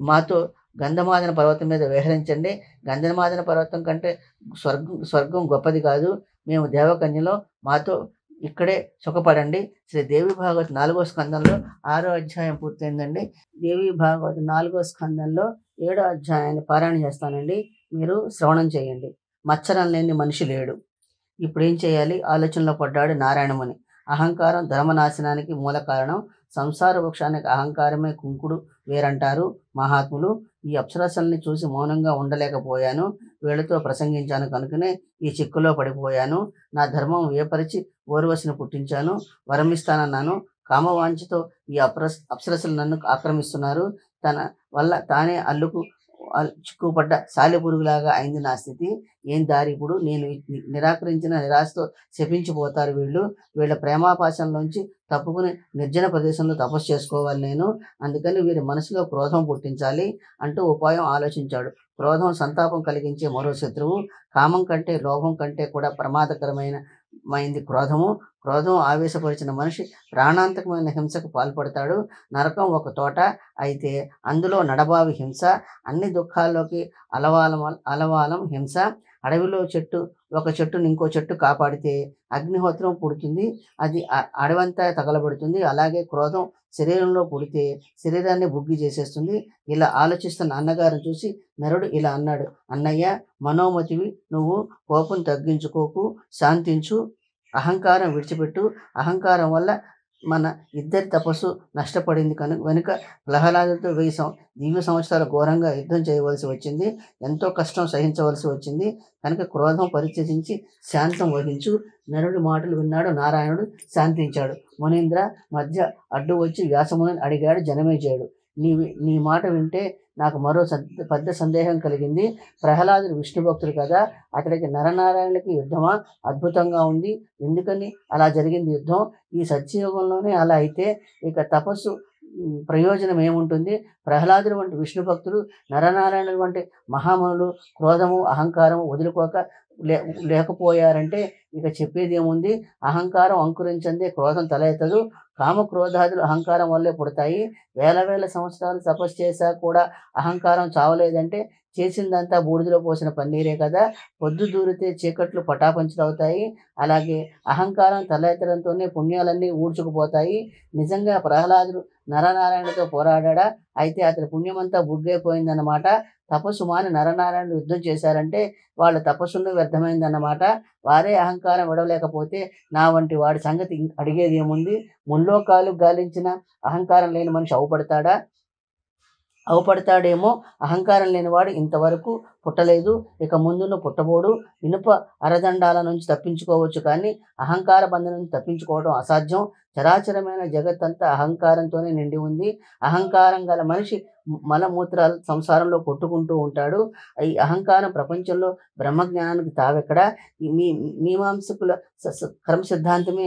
మాతో గంధమాదన పర్వతం మీద విహరించండి. గంధమాదన పర్వతం కంటే స్వర్గం గొప్పది కాదు. మేము దేవకన్యలో, మాతో ఇక్కడే సుఖపడండి. శ్రీ దేవి భాగవత 4వ స్కందంలో 6వ అధ్యాయం పూర్తయిందండి. దేవి భాగవత 4వ స్కందంలో 7వ అధ్యాయాన్ని పారాయణ చేస్తానండి. మీరు శ్రవణం చేయండి. మత్సరం లేని మనిషి లేడు. ఇప్పుడు ఏం చేయాలి? ఆలోచనలో పడ్డాడు నారాయణముని. అహంకారం ధర్మనాశనానికి మూల కారణం. సంసార వృక్షానికి అహంకారమే కుంకుడు వేరంటారు మహాత్ములు. ఈ అప్సరసల్ని చూసి మౌనంగా ఉండలేకపోయాను. వీళ్ళతో ప్రసంగించాను కనుకనే ఈ చిక్కులో పడిపోయాను. నా ధర్మం వేపరిచి ఓర్వశిని పుట్టించాను. వరమిస్తానన్నాను. కామవాంఛతో ఈ అప్సరసలు నన్ను ఆక్రమిస్తున్నారు. తన వల్ల తానే చిక్కుపడ్డ సాలెపురుగులాగా అయింది నా స్థితి. ఏం దారి ఇప్పుడు? నేను నిరాకరించిన నిరాశతో శపించిపోతారు వీళ్ళు. వీళ్ళ ప్రేమాపాశంలోంచి తప్పుకుని నిర్జన ప్రదేశంలో తపస్సు చేసుకోవాలి నేను. అందుకని వీరి మనసులో క్రోధం పుట్టించాలి అంటూ ఉపాయం ఆలోచించాడు. క్రోధం సంతాపం కలిగించే మరో శత్రువు. కామం కంటే లోభం కంటే కూడా ప్రమాదకరమైంది క్రోధము. క్రోధం ఆవేశపరిచిన మనిషి ప్రాణాంతకమైన హింసకు పాల్పడతాడు. నరకం ఒక తోట అయితే అందులో నడబావి హింస. అన్ని దుఃఖాల్లోకి అలవాలం హింస. అడవిలో ఒక చెట్టుని ఇంకో చెట్టు కాపాడితే అగ్నిహోత్రం పుడుతుంది. అది అడవంతా తగలబడుతుంది. అలాగే క్రోధం శరీరంలో పుడితే శరీరాన్ని బుగ్గి చేసేస్తుంది. ఇలా ఆలోచిస్తున్న అన్నగారిని చూసి నరుడు ఇలా అన్నాడు. అన్నయ్య, మనోమతివి నువ్వు. కోపం తగ్గించుకోకు, శాంతించు, అహంకారం విడిచిపెట్టు. అహంకారం వల్ల మన ఇద్దరి తపస్సు నష్టపడింది వెనుక ప్రహ్లాదుడితో 1000 దివ్య సంవత్సరాలు ఘోరంగా యుద్ధం చేయవలసి వచ్చింది. ఎంతో కష్టం సహించవలసి వచ్చింది. కనుక క్రోధం పరిత్యజించి శాంతం వహించు. నరుడి మాటలు విన్నాడు నారాయణుడు. శాంతించాడు. మునీంద్ర మధ్య అడ్డు వచ్చి వ్యాసముని అడిగాడు జనమేజయుడు. నీ మాట వింటే నాకు మరో పెద్ద సందేహం కలిగింది. ప్రహ్లాదుడు విష్ణు భక్తుడు కదా, అతడికి నరనారాయణులకి యుద్ధమా? అద్భుతంగా ఉంది. ఎందుకని అలా జరిగింది యుద్ధం? ఈ సత్యయుగంలోనే అలా అయితే ఇక తపస్సు ప్రయోజనం ఏముంటుంది? ప్రహ్లాదుడు వంటి విష్ణు భక్తులు, నరనారాయణుడు వంటి మహామునులు క్రోధము అహంకారము వదులుకోక లే లేకపోయారంటే ఇక చెప్పేదేముంది? అహంకారం అంకురించందే క్రోధం తల ఎత్తదు. కామ క్రోధాదులు అహంకారం వల్లే పుడతాయి. వేల వేల సంవత్సరాలు తపస్సు చేశా కూడా అహంకారం చావలేదంటే చేసిందంతా బూడిదలో పోసిన పన్నీరే కదా! పొద్దు దూరితే చీకట్లు పటాపంచలవుతాయి. అలాగే అహంకారం తల ఎత్తడంతోనే పుణ్యాలన్నీ ఊడ్చుకుపోతాయి. నిజంగా ప్రహ్లాదుడు నరనారాయణుడితో పోరాడా? అయితే అతని పుణ్యమంతా బుగ్గైపోయిందన్నమాట. తపస్సు మాని నరనారాయణులు యుద్ధం చేశారంటే వాళ్ళ తపస్సును వ్యర్థమైందన్నమాట. వారే అహంకారం విడవలేకపోతే నా వంటి వాడి సంగతి అడిగేదేముంది? ముల్లోకాలు గాలించిన అహంకారం లేని మనిషి అవుపడతాడా? అవుపడతాడేమో. అహంకారం లేనివాడు ఇంతవరకు పుట్టలేదు, ఇక ముందును పుట్టబోడు. ఇనుప అరదండాల నుంచి తప్పించుకోవచ్చు కానీ అహంకార బంధం నుంచి తప్పించుకోవడం అసాధ్యం. చరాచరమైన జగత్తంతా అహంకారంతోనే నిండి ఉంది. అహంకారం గల మనిషి మలమూత్రాలు సంసారంలో కొట్టుకుంటూ ఉంటాడు. ఈ అహంకారం ప్రపంచంలో బ్రహ్మజ్ఞానానికి తావెక్కడా? మీ మీమాంసకుల కర్మ సిద్ధాంతమే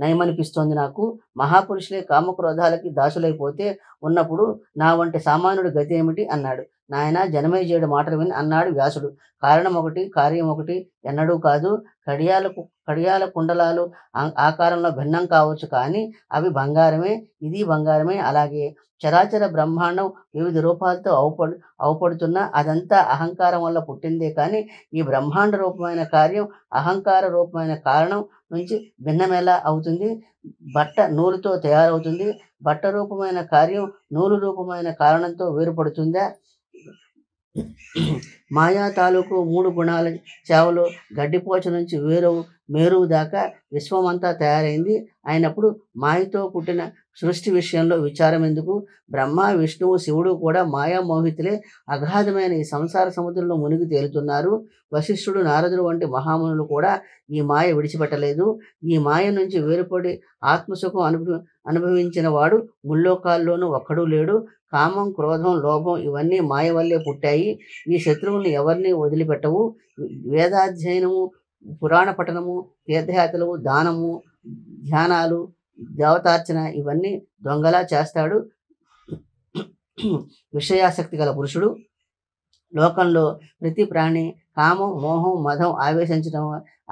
నయమనిపిస్తోంది నాకు. మహాపురుషులే కామక్రోధాలకి దాసులైపోతే ఉన్నప్పుడు నా వంటి సామాన్యుడి గతి ఏమిటి అన్నాడు. నాయనా, జనమేజయుడి మాటలు విని అన్నాడు వ్యాసుడు. కారణం ఒకటి, కార్యం ఒకటి ఎన్నడూ కాదు. కడియాల కుండలాలు ఆకారంలో భిన్నం కావచ్చు కానీ అవి బంగారమే, ఇది బంగారమే. అలాగే చరాచర బ్రహ్మాండం వివిధ రూపాలతో అవుపడుతున్నా అదంతా అహంకారం వల్ల పుట్టిందే కానీ ఈ బ్రహ్మాండ రూపమైన కార్యం అహంకార రూపమైన కారణం నుంచి భిన్నమెలా అవుతుంది? బట్ట నూలుతో తయారవుతుంది. బట్ట రూపమైన కార్యం నూలు రూపమైన కారణంతో వేరుపడుతుందా? మాయా తాలూకు 3 గుణాల సేవలో గడ్డిపోచ నుంచి మేరువు దాకా విశ్వమంతా తయారైంది అయినప్పుడు మాయతో పుట్టిన సృష్టి విషయంలో విచారం ఎందుకు? బ్రహ్మ, విష్ణువు, శివుడు కూడా మాయామోహితులే. అగాధమైన ఈ సంసార సముద్రంలో మునిగి తేలుతున్నారు. వశిష్ఠుడు, నారదుడు వంటి మహామునులు కూడా ఈ మాయ విడిచిపెట్టలేదు. ఈ మాయ నుంచి వేరుపడి ఆత్మసుఖం అనుభవించిన వాడు ముల్లోకాల్లోనూ ఒక్కడూ లేడు. కామం, క్రోధం, లోభం ఇవన్నీ మాయ వల్లే పుట్టాయి. ఈ శత్రువుల్ని ఎవరిని వదిలిపెట్టవు. వేదాధ్యయనము, పురాణ పఠనము, తీర్థయాత్రలు, దానము, ధ్యానాలు, దేవతార్చన ఇవన్నీ దొంగలా చేస్తాడు విషయాసక్తి గల పురుషుడు. లోకంలో ప్రతి ప్రాణి కామం, మోహం, మదం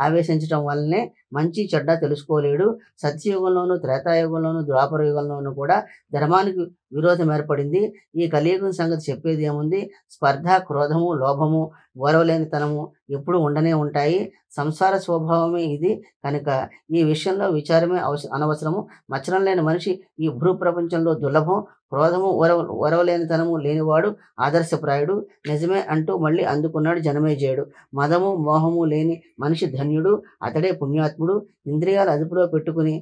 ఆవేశించడం వల్లనే మంచి చెడ్డ తెలుసుకోలేడు. సత్యయుగంలోనూ, త్రేతాయుగంలోనూ, ద్వాపర యుగంలోనూ కూడా ధర్మానికి విరోధం ఏర్పడింది. ఈ కలియుగం సంగతి చెప్పేది ఏముంది? స్పర్ధ, క్రోధము, లోభము, ఓరవలేనితనము ఎప్పుడు ఉండనే ఉంటాయి. సంసార స్వభావమే ఇది. కనుక ఈ విషయంలో విచారమే అనవసరము. మచ్చరం లేని మనిషి ఈ భూ ప్రపంచంలో దుర్లభం. క్రోధము, ఓరవలేనితనము లేనివాడు ఆదర్శప్రాయుడు. నిజమే అంటూ మళ్ళీ అందుకున్నాడు జనమేజయుడు. మదము, మోహము లేని మనిషి ధన్యుడు, అతడే పుణ్యాత్ముడు. ఇంద్రియాలు అదుపులో పెట్టుకుని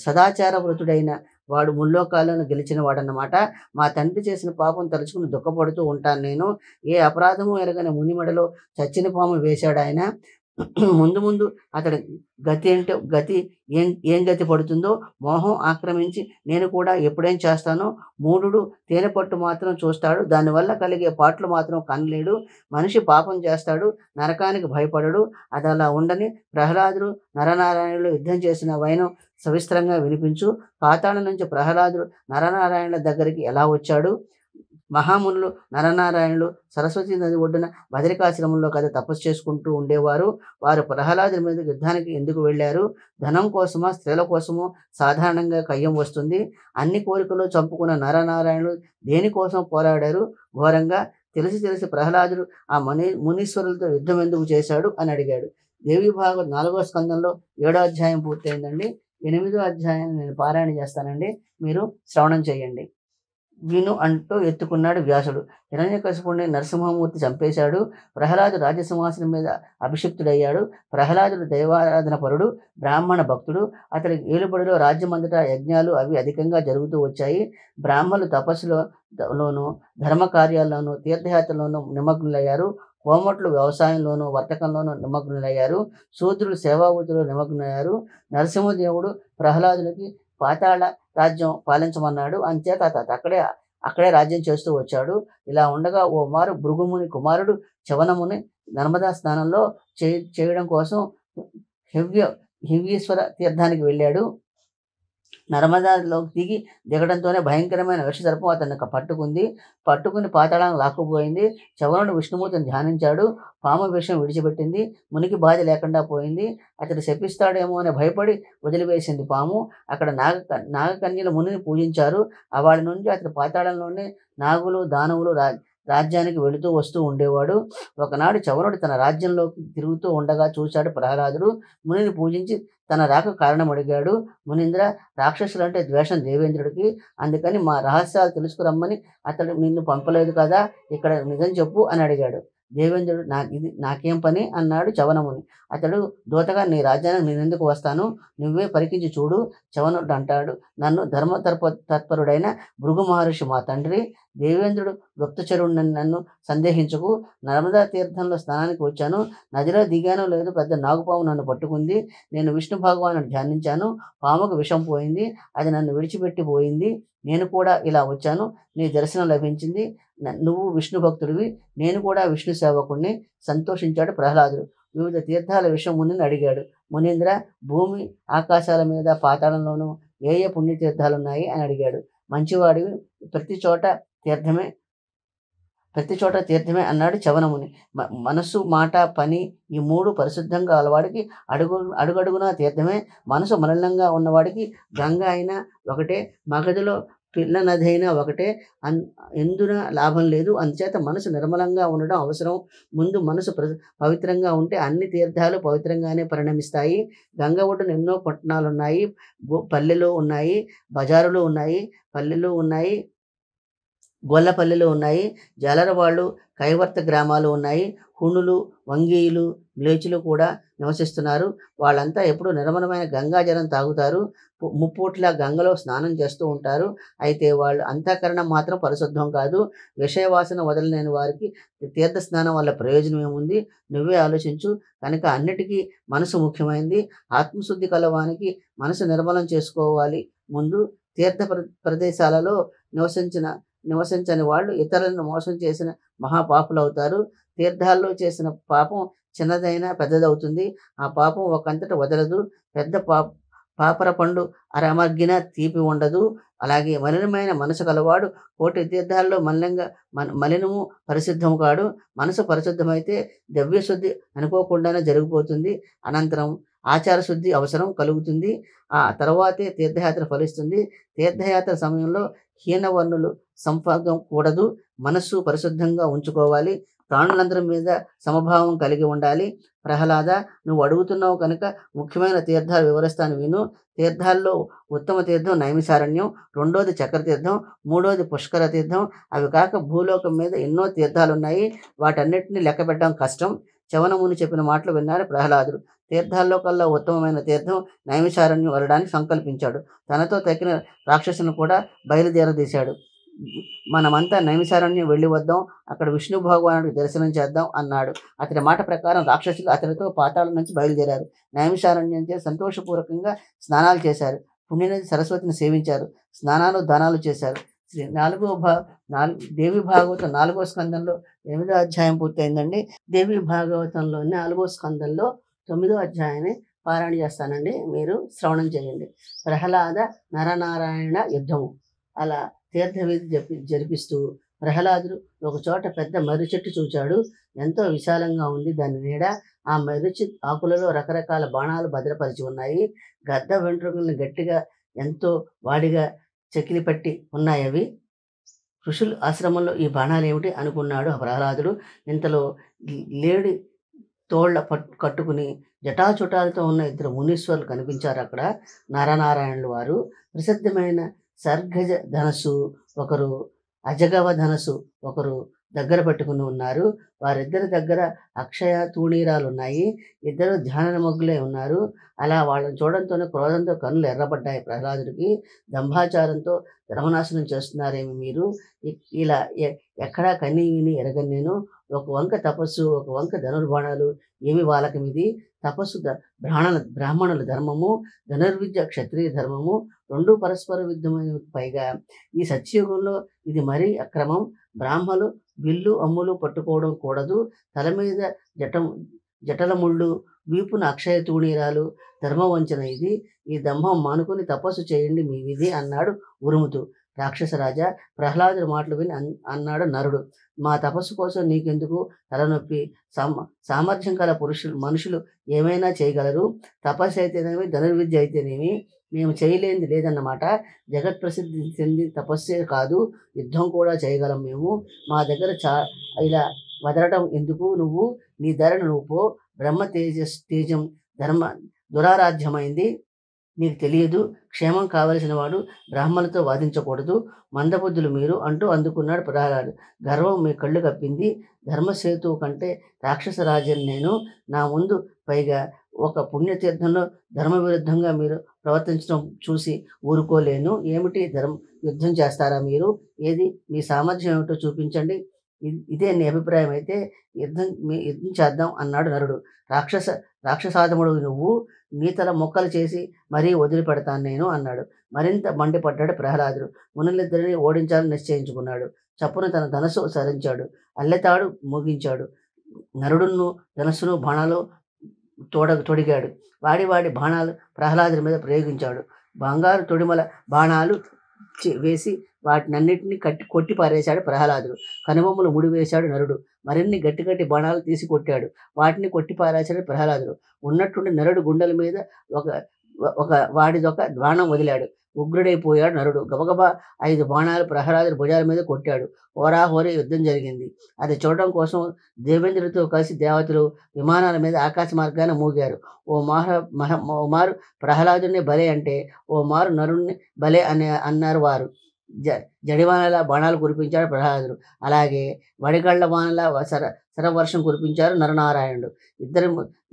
సదాచార వృతుడైన వాడు ముల్లోకాలను గెలిచిన వాడన్నమాట. మా తండ్రి చేసిన పాపం తలుచుకుని దుఃఖపడుతూ ఉంటాను నేను. ఏ అపరాధము ఎరగని మునిమెడలో చచ్చిన పాము వేశాడు ఆయన. ముందు ముందు అతడి గతి ఏం గతి పడుతుందో మోహం ఆక్రమించి నేను కూడా ఎప్పుడేం చేస్తానో. మూఢుడు తేనె పట్టు మాత్రం చూస్తాడు, దానివల్ల కలిగే పాటలు మాత్రం కనలేడు. మనిషి పాపం చేస్తాడు, నరకానికి భయపడడు. అది అలా ఉండని ప్రహ్లాదుడు నరనారాయణులు యుద్ధం చేసిన వైనం సవిస్తరంగా వినిపించు. పాతాళం నుంచి ప్రహ్లాదుడు నరనారాయణుల దగ్గరికి ఎలా వచ్చాడు? మహామునులు నరనారాయణులు సరస్వతి నది ఒడ్డున బదరికాశ్రమంలో కదా తపస్సు చేసుకుంటూ ఉండేవారు. వారు ప్రహ్లాదుని మీద యుద్ధానికి ఎందుకు వెళ్ళారు? ధనం కోసమా, స్త్రీల కోసమో సాధారణంగా కయ్యం వస్తుంది. అన్ని కోరికలు చంపుకున్న నరనారాయణులు దేనికోసం పోరాడారు? ఘోరంగా. తెలిసి ప్రహ్లాదుడు ఆ మునీశ్వరులతో యుద్ధం ఎందుకు చేశాడు అని అడిగాడు. దేవి భాగవత్ 4వ స్కందంలో 7వ అధ్యాయం పూర్తయిందండి. 8వ అధ్యాయాన్ని నేను పారాయణ చేస్తానండి, మీరు శ్రవణం చేయండి. విను అంటూ ఎత్తుకున్నాడు వ్యాసుడు. హిరణ్యకశిపుడిని నరసింహమూర్తి చంపేశాడు. ప్రహ్లాదుడు రాజసింహాసనం మీద అభిషిక్తుడయ్యాడు. ప్రహ్లాదుడు దైవారాధన పరుడు, బ్రాహ్మణ భక్తుడు. అతడి ఏలుబడిలో రాజ్యమంతటా యజ్ఞాలు అవి అధికంగా జరుగుతూ వచ్చాయి. బ్రాహ్మణులు తపస్సులోనూ, ధర్మ కార్యాల్లోనూ, తీర్థయాత్రలోనూ నిమగ్నులయ్యారు. కోమట్లు వ్యవసాయంలోనూ, వర్తకంలోనూ నిమగ్నులయ్యారు. శూద్రులు సేవావృత్తిలో నిమగ్నులయ్యారు. నరసింహదేవుడు ప్రహ్లాదునికి పాతాళ రాజ్యం పాలించమన్నాడు. అంచేత అక్కడే రాజ్యం చేస్తూ వచ్చాడు. ఇలా ఉండగా ఓ మారు భృగుముని కుమారుడు చవనముని నర్మదా స్నానంలో చేయడం కోసం హివ్యేశ్వర తీర్థానికి వెళ్ళాడు. నర్మదాలోకి దిగడంతోనే భయంకరమైన విషసర్పం అతన్ని పట్టుకుని పాతాళానికి లాక్కుపోయింది. చవనుడు విష్ణుమూర్తిని ధ్యానించాడు. పాము విషం విడిచిపెట్టింది. మునికి బాధ లేకుండా పోయింది. అతడు శపిస్తాడేమో అని భయపడి వదిలివేసింది పాము. అక్కడ నాగకన్యలు మునిని పూజించారు. వాడి నుంచి అతడు పాతాళంలోనే నాగులు దానవులు రాజ్యానికి వెళుతూ వస్తూ ఉండేవాడు. ఒకనాడు చవనుడు తన రాజ్యంలోకి తిరుగుతూ ఉండగా చూశాడు ప్రహ్లాదుడు. మునిని పూజించి తన రాక కారణం అడిగాడు. మునీంద్ర, రాక్షసులంటే ద్వేషం దేవేంద్రుడికి. అందుకని మా రహస్యాలు తెలుసుకురమ్మని అతడు నిన్ను పంపలేదు కదా, ఇక్కడ నిజం చెప్పు అని అడిగాడు. దేవేంద్రుడు, నాకేం పని అన్నాడు చవనముని. అతడు దూతగా, నీ రాజ్యానికి నేనెందుకు వస్తాను, నువ్వే పరికించి చూడు. చవనుడు అంటాడు, నన్ను తత్పరుడైన భృగు మహర్షి మా తండ్రి. దేవేంద్రుడు గుప్తచరుడు, నన్ను సందేహించకు. నర్మదా తీర్థంలో స్నానానికి వచ్చాను. నదిలో దిగానో లేదు, పెద్ద నాగుపాము నన్ను పట్టుకుంది. నేను విష్ణు భగవానుడు ధ్యానించాను. పాముకు విషం పోయింది. అది నన్ను విడిచిపెట్టి పోయింది. నేను కూడా ఇలా వచ్చాను. నీ దర్శనం లభించింది. నువ్వు విష్ణు భక్తుడివి, నేను కూడా విష్ణు సేవకుణ్ణి. సంతోషించాడు ప్రహ్లాదుడు. వివిధ తీర్థాల విషయం మునిని అడిగాడు. మునీంద్ర, భూమి ఆకాశాల మీద పాతాళంలోనూ ఏ ఏ పుణ్యతీర్థాలున్నాయి అని అడిగాడు. మంచివాడివి, ప్రతి చోట తీర్థమే అన్నాడు చవనముని. మనస్సు, మాట, పని ఈ మూడు పరిశుద్ధంగా అలవాడికి అడుగడుగునా తీర్థమే. మనసు మలినంగా ఉన్నవాడికి గంగ అయినా ఒకటే, మగధలో పిల్ల నది అయినా ఒకటే, ఎందున లాభం లేదు. అందుచేత మనసు నిర్మలంగా ఉండడం అవసరం. ముందు మనసు పవిత్రంగా ఉంటే అన్ని తీర్థాలు పవిత్రంగానే పరిణమిస్తాయి. గంగ ఒడ్డున ఎన్నో పట్టణాలు ఉన్నాయి, పల్లెలు ఉన్నాయి, బజారులు ఉన్నాయి, పల్లెలు ఉన్నాయి, గొల్లపల్లెలు ఉన్నాయి, జలరవాళ్ళు, కైవర్త గ్రామాలు ఉన్నాయి. హుణులు, వంగీయులు, మ్లేచ్చులు కూడా నివసిస్తున్నారు. వాళ్ళంతా ఎప్పుడు నిర్మలమైన గంగాజలం తాగుతారు. ముప్పూట్ల గంగలో స్నానం చేస్తూ ఉంటారు. అయితే వాళ్ళు అంతఃకరణం మాత్రం పరిశుద్ధం కాదు. విషయవాసన వదలలేని వారికి తీర్థ స్నానం వల్ల ప్రయోజనం ఏముంది, నువ్వే ఆలోచించు. కనుక అన్నిటికీ మనసు ముఖ్యమైనది. ఆత్మశుద్ధి కలవానికి మనసు నిర్మలం చేసుకోవాలి. ముందు తీర్థ ప్రదేశాలలో నివసించని వాళ్ళు ఇతరులను మోసం చేసిన మహాపాపులు అవుతారు. తీర్థాల్లో చేసిన పాపం చిన్నదైనా పెద్దదవుతుంది. ఆ పాపం ఒకంతట వదలదు. పెద్ద పాపర పండు అరమగ్గిన తీపి ఉండదు. అలాగే మలినమైన మనసు కలవాడు కోటి తీర్థాల్లో మలినము పరిశుద్ధము కాడు. మనసు పరిశుద్ధమైతే ద్రవ్యశుద్ధి అనుకోకుండానే జరిగిపోతుంది. అనంతరం ఆచార శుద్ధి అవసరం కలుగుతుంది. ఆ తర్వాతే తీర్థయాత్ర ఫలిస్తుంది. తీర్థయాత్ర సమయంలో హీనవర్ణులు సంపర్కం కూడదు. మనస్సు పరిశుద్ధంగా ఉంచుకోవాలి. ప్రాణులందరి మీద సమభావం కలిగి ఉండాలి. ప్రహ్లాద, నువ్వు అడుగుతున్నావు కనుక ముఖ్యమైన తీర్థాలు వివరిస్తాను విను. తీర్థాల్లో ఉత్తమ తీర్థం నైమిసారణ్యం, రెండోది చక్రతీర్థం, మూడోది పుష్కర తీర్థం. అవి కాక భూలోకం మీద ఎన్నో తీర్థాలున్నాయి. వాటన్నిటిని లెక్క పెట్టడం కష్టం. చవనముని చెప్పిన మాటలు విన్నారు ప్రహ్లాదుడు. తీర్థాల్లో కల్లా ఉత్తమమైన తీర్థం నైమిసారణ్యం వెళ్ళడానికి సంకల్పించాడు. తనతో తక్కిన రాక్షసులను కూడా బయలుదేరదీశాడు. మనమంతా నైమిసారణ్యం వెళ్ళి వద్దాం, అక్కడ విష్ణు భగవానుడికి దర్శనం చేద్దాం అన్నాడు. అతని మాట ప్రకారం రాక్షసులు అతనితో పాతాళం నుంచి బయలుదేరారు. నైమిసారణ్యం సంతోషపూర్వకంగా స్నానాలు చేశారు. పుణ్యనది సరస్వతిని సేవించారు. స్నానాలు దానాలు చేశారు. దేవి భాగవతం 4వ స్కందంలో 8వ అధ్యాయం పూర్తయిందండి. దేవి భాగవతంలో 4వ స్కందంలో 9వ అధ్యాయాన్ని పారాయణ చేస్తానండి. మీరు శ్రవణం చేయండి. ప్రహ్లాద నరనారాయణ యుద్ధము. అలా తీర్థవిధి జరిపిస్తూ ప్రహ్లాదుడు ఒక చోట పెద్ద మర్రి చెట్టు చూచాడు. ఎంతో విశాలంగా ఉంది దాని నీడ. ఆ మర్రి ఆకులలో రకరకాల బాణాలు భద్రపరిచి ఉన్నాయి. గద్ద వెంట్రుకలను గట్టిగా ఎంతో వాడిగా చెకిలి పట్టి ఉన్నాయి. అవి ఋషుల ఆశ్రమంలో ఈ బాణాలు ఏమిటి అనుకున్నాడు ప్రహ్లాదుడు. ఇంతలో లేడి తోళ్ల కట్టుకుని జటాచుటాలతో ఉన్న 2 మునీశ్వరులు కనిపించారు అక్కడ. నరనారాయణులు వారు. ప్రసిద్ధమైన సర్గజ ధనస్సు ఒకరు, అజగవ ధనస్సు ఒకరు దగ్గర పెట్టుకుని ఉన్నారు. వారిద్దరి దగ్గర అక్షయ తూణీరాలు ఉన్నాయి. ఇద్దరు ధ్యాన నిమగ్నులై ఉన్నారు. అలా వాళ్ళని చూడడంతోనే క్రోధంతో కన్నులు ఎర్రబడ్డాయి ప్రహ్లాదుడికి. దంభాచారంతో ధర్మనాశనం చేస్తున్నారేమి మీరు, ఇలా ఎక్కడా కన్నీ విని ఎరగను నేను. ఒక వంక తపస్సు, ఒక వంక ధనుర్బాణాలు, ఏమి వాళ్ళకమిది? తపస్సు బ్రాహ్మణుల ధర్మము, ధనుర్విద్య క్షత్రియ ధర్మము, రెండు పరస్పర విరుద్ధమైన. పైగా ఈ సత్యయుగంలో ఇది మరీ అక్రమం. బ్రాహ్మలు విల్లు అమ్ములు పట్టుకోవడం కూడదు. తల మీద జటల ముళ్ళు, వీపున అక్షయ తూణీరాలు, ధర్మవంచన ఇది. ఈ దంభం మానుకొని తపస్సు చేయండి మీ విధి అన్నాడు ఉరుముతూ. రాక్షసరాజా, ప్రహ్లాదుడి మాటలు విని అన్నాడు నరుడు. మా తపస్సు కోసం నీకెందుకు తలనొప్పి? సామర్థ్యం కల మనుషులు ఏమైనా చేయగలరు. తపస్సు అయితేనేమి, ధనుర్విద్య అయితేనేమి మేము చేయలేనిది లేదన్నమాట. జగత్ ప్రసిద్ధి చెంది తపస్సే కాదు, యుద్ధం కూడా చేయగలం మేము. మా దగ్గర ఇలా వదలటం ఎందుకు? నువ్వు నీ ధరను నువ్వు పో. బ్రహ్మ తేజం దురారాధ్యమైంది, నీకు తెలియదు. క్షేమం కావలసిన వాడు బ్రాహ్మణులతో వాదించకూడదు. మందబుద్ధులు మీరు అంటూ అందుకున్నాడు ప్రహ్లాదు. గర్వం మీ కళ్ళు కప్పింది. ధర్మసేతువు కంటే రాక్షసరాజన్ నేను. నా ముందు పైగా ఒక పుణ్యతీర్థంలో ధర్మ విరుద్ధంగా మీరు ప్రవర్తించడం చూసి ఊరుకోలేను. ఏమిటి యుద్ధం చేస్తారా మీరు? ఏది మీ సామర్థ్యం ఏమిటో చూపించండి. ఇదే నీ అభిప్రాయం అయితే యుద్ధం చేద్దాం అన్నాడు నరుడు. రాక్షసాధముడు నువ్వు, నీ తల మొక్కలు చేసి మరీ వదిలిపెడతాను నేను అన్నాడు. మరింత మండిపడ్డాడు ప్రహ్లాదుడు. మునులిద్దరిని ఓడించాలని నిశ్చయించుకున్నాడు. చప్పున తన ధనస్సు సరించాడు. అల్లెతాడు మోగించాడు. నరుడును ధనస్సును బాణాలు తొడిగాడు. వాడి బాణాలు ప్రహ్లాదుడి మీద ప్రయోగించాడు. బంగారు తొడిమల బాణాలు వేసి వాటినన్నిటినీ కొట్టి పారేశాడు ప్రహ్లాదుడు. కనుబొమ్మలు ముడివేశాడు నరుడు. మరిన్ని గట్టి బాణాలు తీసి కొట్టాడు. వాటిని కొట్టి పారేశాడు ప్రహ్లాదుడు. ఉన్నట్టుండి నరుడు గుండెల మీద వాడిదొక బాణం వదిలాడు. ఉగ్రుడైపోయాడు నరుడు. గబగబా 5 బాణాలు ప్రహ్లాదుడి భుజాల మీద కొట్టాడు. హోరాహోరీ యుద్ధం జరిగింది. అది చూడటం కోసం దేవేంద్రుడితో కలిసి దేవతలు విమానాల మీద ఆకాశ మార్గాన మూగారు. ఓ మారు ప్రహ్లాదుడిని బలే అంటే, ఓ మారు నరుడిని బలే అన్నారు వారు. జడివానలా బాణాలు కురిపించాడు ప్రహ్లాదుడు. అలాగే వడిగళ్ల వానలా శరవర్షం కురిపించారు నరనారాయణుడు.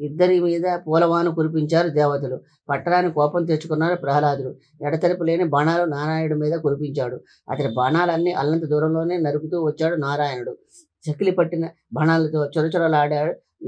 ఇద్దరి మీద పూలవాన కురిపించారు దేవతలు. పట్టరాని కోపం తెచ్చుకున్నాడు ప్రహ్లాదుడు. ఎడతెరపు లేని బాణాలు నారాయణుడి మీద కురిపించాడు. అతడి బాణాలన్నీ దూరంలోనే నరుకుతూ వచ్చాడు నారాయణుడు. చకిలి పట్టిన బాణాలతో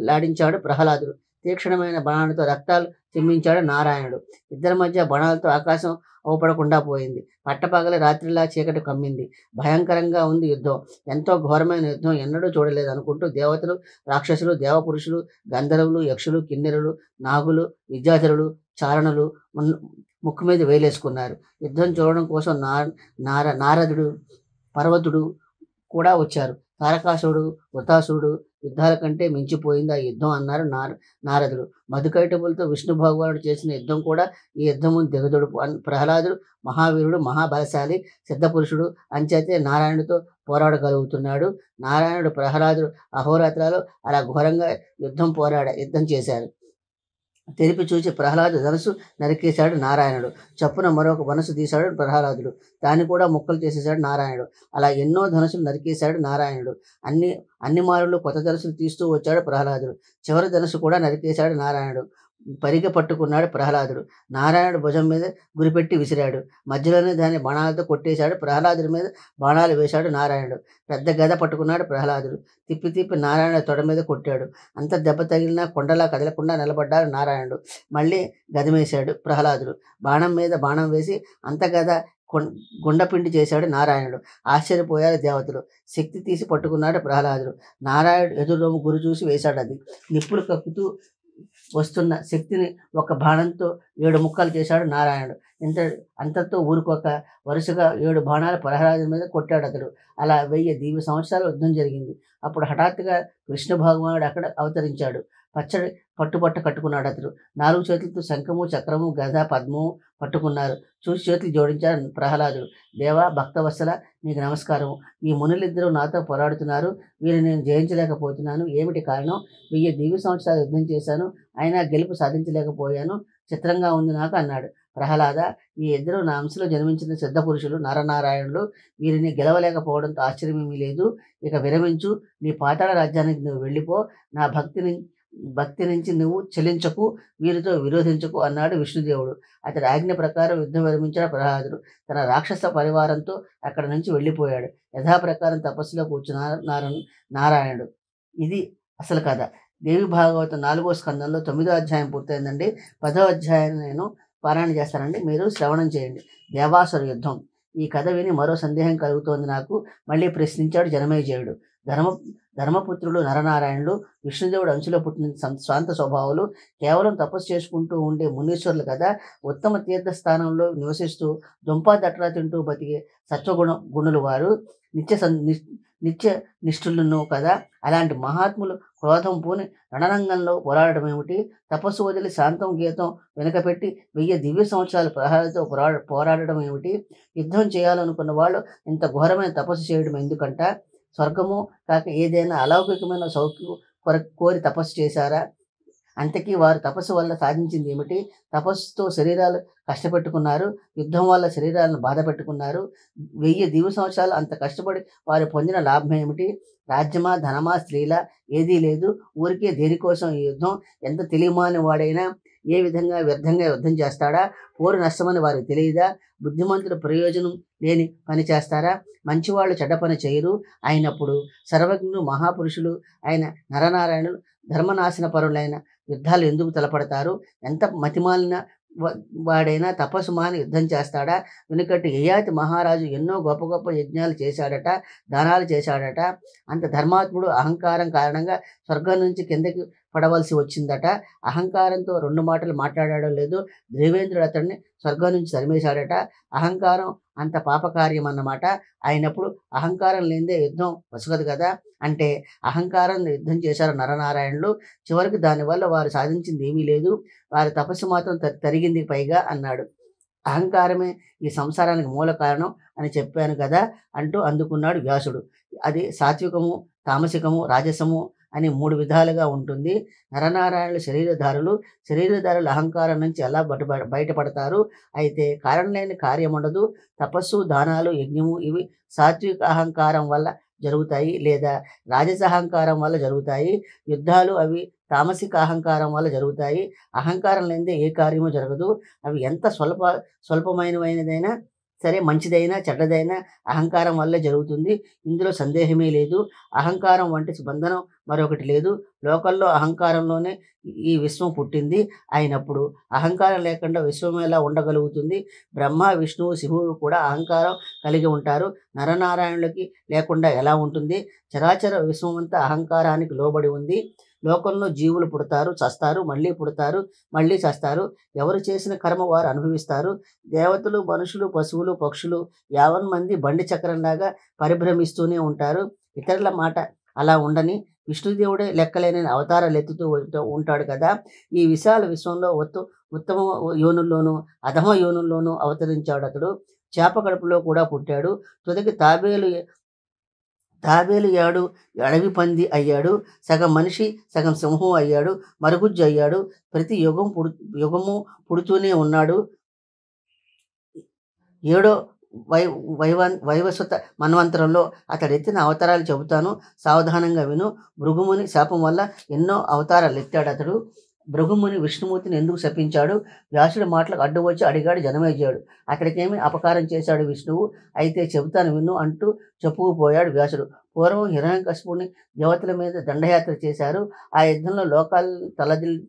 లాడించాడు ప్రహ్లాదుడు. తీక్షణమైన బాణాలతో రక్తాలు చిమ్మించాడు నారాయణుడు. ఇద్దరి మధ్య బాణాలతో ఆకాశం అవపడకుండా పోయింది. పట్టపగల రాత్రిలా చీకటి కమ్మింది. భయంకరంగా ఉంది యుద్ధం. ఎంతో ఘోరమైన యుద్ధం ఎన్నడూ చూడలేదు అనుకుంటూ దేవతలు, రాక్షసులు, దేవపురుషులు, గంధర్వులు, యక్షులు, కిన్నెరులు, నాగులు, విద్యాధరులు, చారణులు ముక్కు మీద వేలేసుకున్నారు. యుద్ధం చూడడం కోసం నారదుడు, పర్వతుడు కూడా వచ్చారు. తారకాసురుడు, వృతాసురుడు యుద్ధాల కంటే మించిపోయింది ఆ యుద్ధం అన్నారు నారదుడు. మధుకైటములతో విష్ణు భగవానుడు చేసిన యుద్ధం కూడా ఈ యుద్ధము దిగదుడు. ప్రహ్లాదుడు మహావీరుడు, మహాబలశాలి, సిద్ధపురుషుడు అంచేతే నారాయణుడితో పోరాడగలుగుతున్నాడు. నారాయణుడు ప్రహ్లాదుడు అహోరాత్రాలు అలా ఘోరంగా యుద్ధం చేశారు. తెరిపి చూచి ప్రహ్లాదు ధనుసు నరికేశాడు నారాయణుడు. చప్పున మరొక ధనుసు తీశాడు ప్రహ్లాదుడు. దాన్ని కూడా ముక్కలు చేసేశాడు నారాయణుడు. అలా ఎన్నో ధనుసులు నరికేశాడు నారాయణుడు. అన్ని మారులు కొత్త ధనుసులు తీస్తూ వచ్చాడు ప్రహ్లాదుడు. చివరి ధనుసు కూడా నరికేశాడు నారాయణుడు. పరిగె పట్టుకున్నాడు ప్రహ్లాదుడు. నారాయణుడు భుజం మీద గురిపెట్టి విసిరాడు. మధ్యలోనే దాన్ని బాణాలతో కొట్టేశాడు. ప్రహ్లాదుడి మీద బాణాలు వేశాడు నారాయణుడు. పెద్ద గద పట్టుకున్నాడు ప్రహ్లాదుడు. తిప్పి నారాయణుడు తొడ మీద కొట్టాడు. అంత దెబ్బ తగిలినా కొండలా కదలకుండా నిలబడ్డాడు నారాయణుడు. మళ్ళీ గదమేశాడు ప్రహ్లాదుడు. బాణం మీద బాణం వేసి అంత గద గుండపిండి చేశాడు నారాయణుడు. ఆశ్చర్యపోయారు దేవతలు. శక్తి తీసి పట్టుకున్నాడు ప్రహ్లాదుడు. నారాయణుడు ఎదురురోము గురి చూసి వేశాడు. అది నిప్పులు కక్కుతూ వస్తున్న శక్తిని ఒక బాణంతో 7 ముక్కలు చేశాడు నారాయణుడు. అంతతో ఊరుకోక వరుసగా 7 బాణాలు ప్రహ్లాదుడి మీద కొట్టాడు అతడు. అలా 1000 దివ్య సంవత్సరాలు యుద్ధం జరిగింది. అప్పుడు హఠాత్తుగా కృష్ణ భగవానుడు అక్కడ అవతరించాడు. పచ్చడి పట్టుబట్ట కట్టుకున్నాడు అతడు. 4 చేతులతో శంఖము, చక్రము, గద, పద్మము పట్టుకున్నారు. చూసి చేతులు జోడించాడు ప్రహ్లాదుడు. దేవా, భక్తవత్సల, నీకు నమస్కారం. ఈ మునులిద్దరూ నాతో పోరాడుతున్నారు. వీరిని నేను జయించలేకపోతున్నాను. ఏమిటి కారణం? 1000 దివ్య సంవత్సరాలు యుద్ధం చేశాను, అయినా గెలుపు సాధించలేకపోయాను. చిత్రంగా ఉంది నాకు అన్నాడు. ప్రహ్లాద, ఈ ఇద్దరు నా అంశలో జన్మించిన సిద్ధ పురుషులు, నరనారాయణులు. వీరిని గెలవలేకపోవడంతో ఆశ్చర్యమేమీ లేదు. ఇక విరమించు. నీ పాతాళ రాజ్యానికి నువ్వు వెళ్ళిపో. నా భక్తి నుంచి నువ్వు చెలించకు, వీరితో విరోధించకు అన్నాడు విష్ణుదేవుడు. అతడి ఆజ్ఞ ప్రకారం యుద్ధం విరమించాడు ప్రహ్లాదుడు. తన రాక్షస పరివారంతో అక్కడి నుంచి వెళ్ళిపోయాడు. యథాప్రకారం తపస్సులో కూర్చున్నారు నారాయణుడు. ఇది అసలు కథ. దేవి భాగవతం 4వ స్కందంలో 9వ అధ్యాయం పూర్తయిందండి. 10వ అధ్యాయం నేను పారాయణ చేస్తానండి. మీరు శ్రవణం చేయండి. దేవాసుర యుద్ధం. ఈ కథ విని మరో సందేహం కలుగుతోంది నాకు. మళ్ళీ ప్రశ్నించాడు జనమేజయుడు. ధర్మ ధర్మపుత్రులు నరనారాయణులు విష్ణుదేవుడు అంశలో పుట్టిన శాంత స్వభావాలు, కేవలం తపస్సు చేసుకుంటూ ఉండే మునీశ్వరులు కదా. ఉత్తమ తీర్థస్థానంలో నివసిస్తూ దుంపా దట్రా తింటూ బతికే గుణులు వారు. నిత్య నిత్య నిష్ఠులను కదా. అలాంటి మహాత్ములు క్రోధం పూని రణరంగంలో పోరాడడం ఏమిటి? తపస్సు వదిలి శాంతం గీతం వెనకపెట్టి 1000 దివ్య సంవత్సరాలు ప్రహ్లాదుతో పోరాడడం ఏమిటి? యుద్ధం చేయాలనుకున్న వాళ్ళు ఇంత ఘోరమైన తపస్సు చేయడం ఎందుకంట? స్వర్గము కాక ఏదైనా అలౌకికమైన సౌఖ్యం కోరి తపస్సు చేశారా? అంతకీ వారు తపస్సు వల్ల సాధించింది ఏమిటి? తపస్సుతో శరీరాలు కష్టపెట్టుకున్నారు, యుద్ధం వల్ల శరీరాలను బాధ పెట్టుకున్నారు. 1000 దివ్య సంవత్సరాలు అంత కష్టపడి వారు పొందిన లాభం ఏమిటి? రాజ్యమా, ధనమా, స్త్రీలా? ఏదీ లేదు. ఊరికే దేనికోసం ఈ యుద్ధం? ఎంత తెలియమాని వాడైనా ఏ విధంగా వ్యర్థంగా యుద్ధం చేస్తాడా? పోరు నష్టమని వారికి తెలియదా? బుద్ధిమంతులు ప్రయోజనం లేని పని చేస్తారా? మంచివాళ్ళు చెడ్డ పని చేయరు. అయినప్పుడు సర్వజ్ఞులు మహాపురుషులు అయిన నరనారాయణులు ధర్మనాశన పరులైన యుద్ధాలు ఎందుకు తలపడతారు? ఎంత మతిమాలిన వాడైనా తపస్సు మాని యుద్ధం చేస్తాడా? వెనుకటి యయాతి మహారాజు ఎన్నో గొప్ప గొప్ప యజ్ఞాలు చేశాడట, దానాలు చేశాడట. అంత ధర్మాత్ముడు అహంకారం కారణంగా స్వర్గం నుంచి కిందకి పడవలసి వచ్చిందట. అహంకారంతో 2 మాటలు మాట్లాడడం లేదు. దేవేంద్రుడు అతన్ని స్వర్గం నుంచి తరిమేశాడట. అహంకారం అంత పాపకార్యం అన్నమాట. అయినప్పుడు అహంకారం లేనిదే యుద్ధం వసగదు కదా. అంటే అహంకారం యుద్ధం చేశారు నరనారాయణులు. చివరికి దానివల్ల వారు సాధించింది ఏమీ లేదు. వారి తపస్సు మాత్రం తరిగింది పైగా అన్నాడు. అహంకారమే ఈ సంసారానికి మూల కారణం అని చెప్పాను కదా అంటూ అందుకున్నాడు వ్యాసుడు. అది సాత్వికము, తామసికము, రాజసము అని 3 విధాలుగా ఉంటుంది. నరనారాయణులు శరీరధారులు అహంకారం నుంచి ఎలా బయటపడతారు? అయితే కారణం లేని కార్యం ఉండదు. తపస్సు, దానాలు, యజ్ఞము ఇవి సాత్విక అహంకారం వల్ల జరుగుతాయి, లేదా రాజస అహంకారం వల్ల జరుగుతాయి. యుద్ధాలు అవి తామసిక అహంకారం వల్ల జరుగుతాయి. అహంకారం లేనిదే ఏ కార్యము జరగదు. అవి ఎంత స్వల్పమైనదైనా సరే, మంచిదైనా చెడ్డదైనా అహంకారం వల్లే జరుగుతుంది. ఇందులో సందేహమే లేదు. అహంకారం వంటి బంధనం మరొకటి లేదు. లోకల్లో అహంకారంలోనే ఈ విశ్వం పుట్టింది. అయినప్పుడు అహంకారం లేకుండా విశ్వం ఎలా ఉండగలుగుతుంది? బ్రహ్మ, విష్ణువు, శివుడు కూడా అహంకారం కలిగి ఉంటారు. నరనారాయణులకి లేకుండా ఎలా ఉంటుంది? చరాచర విశ్వమంతా అహంకారానికి లోబడి ఉంది. లోకంలో జీవులు పుడతారు, చస్తారు, మళ్ళీ పుడతారు, మళ్ళీ చస్తారు. ఎవరు చేసిన కర్మ వారు అనుభవిస్తారు. దేవతలు, మనుషులు, పశువులు, పక్షులు యావన్మంది బండి చక్రంలాగా పరిభ్రమిస్తూనే ఉంటారు. ఇతరుల మాట అలా ఉండని. విష్ణుదేవుడే లెక్కలేని అవతారాలు ఎత్తుతూ ఉంటాడు కదా. ఈ విశాల విశ్వంలో ఉత్తమ యోనుల్లోనూ అధమ యోనుల్లోనూ అవతరించాడు అతడు. చేప కడుపులో కూడా పుట్టాడు. తుదకి తాబేలు అడవి పంది అయ్యాడు. సగం మనిషి సగం సింహం అయ్యాడు. మరుగుజ్జు అయ్యాడు. ప్రతి యుగము పుడుతూనే ఉన్నాడు. 7వ వైవస్వత మన్వంతరంలో అతడెత్తిన అవతారాలు చెబుతాను, సావధానంగా విను. భృగుముని శాపం వల్ల ఎన్నో అవతారాలు ఎత్తాడు అతడు. భృగుముని విష్ణుమూర్తిని ఎందుకు శపించాడు? వ్యాసుడి మాటలకు అడ్డు వచ్చి అడిగాడు జనమేజయుడు. అతడికేమి అపకారం చేశాడు విష్ణువు? అయితే చెబుతాను విను అంటూ చెప్పుకుపోయాడు వ్యాసుడు. పూర్వం హిరణ్యకశిపుని దేవతల మీద దండయాత్ర చేశారు. ఆ యుద్ధంలో లోకాలు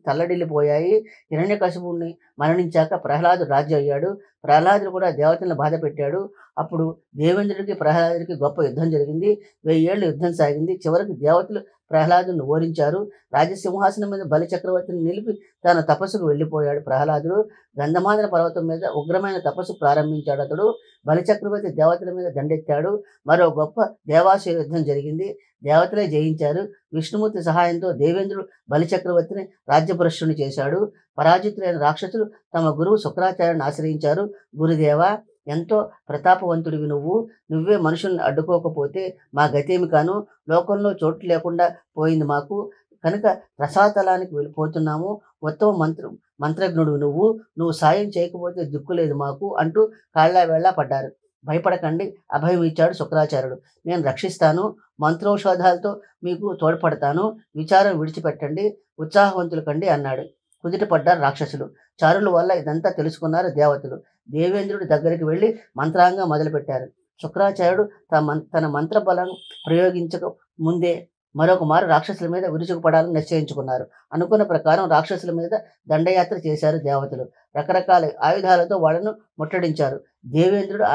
తల్లడిల్లిపోయాయి. హిరణ్యకశిపుని మరణించాక ప్రహ్లాదుడు రాజు అయ్యాడు. ప్రహ్లాదుడు కూడా దేవతలను బాధ పెట్టాడు. అప్పుడు దేవేంద్రుడికి ప్రహ్లాదుడికి గొప్ప యుద్ధం జరిగింది. 1000 ఏళ్ళు యుద్ధం సాగింది. చివరికి దేవతలు ప్రహ్లాదుని ఓడించారు. రాజసింహాసనం మీద బలిచక్రవర్తిని నిలిపి తన తపస్సుకు వెళ్ళిపోయాడు ప్రహ్లాదుడు. గంధమాదన పర్వతం మీద ఉగ్రమైన తపస్సు ప్రారంభించాడు అతడు. బలిచక్రవర్తి దేవతల మీద దండెత్తాడు. మరో గొప్ప దేవాసుర యుద్ధం జరిగింది. దేవతలే జయించారు. విష్ణుమూర్తి సహాయంతో దేవేంద్రుడు బలిచక్రవర్తిని రాజ్యభ్రష్టుని చేశాడు. పరాజితులైన రాక్షసులు తమ గురువు శుక్రాచార్యుని ఆశ్రయించారు. గురుదేవా, ఎంతో ప్రతాపవంతుడివి నువ్వే మనుషుల్ని అడ్డుకోకపోతే మా గతేమి కాను? లోకంలో చోటు లేకుండా పోయింది మాకు కనుక రసాతలానికి వెళ్ళిపోతున్నాము. ఉత్తమ మంత్రజ్ఞుడు నువ్వు సాయం చేయకపోతే దిక్కులేదు మాకు అంటూ కాళ్ళ వేళ్ళ పడ్డారు. భయపడకండి, అభయం ఇచ్చాడు శుక్రాచార్యుడు. నేను రక్షిస్తాను. మంత్రౌషధాలతో మీకు తోడ్పడతాను. విచారం విడిచిపెట్టండి, ఉత్సాహవంతులు కండి అన్నాడు. కుదుటపడ్డారు రాక్షసులు. చారుల వల్ల ఇదంతా తెలుసుకున్నారు దేవతలు. దేవేంద్రుడి దగ్గరికి వెళ్ళి మంత్రాంగం మొదలుపెట్టారు. శుక్రాచార్యుడు తన మంత్రబలం ప్రయోగించక ముందే మరొక మారు రాక్షసుల మీద విరుచుకుపడాలని నిశ్చయించుకున్నారు. అనుకున్న ప్రకారం రాక్షసుల మీద దండయాత్ర చేశారు దేవతలు. రకరకాల ఆయుధాలతో వాళ్ళను ముట్టడించారు. దేవేంద్రుడు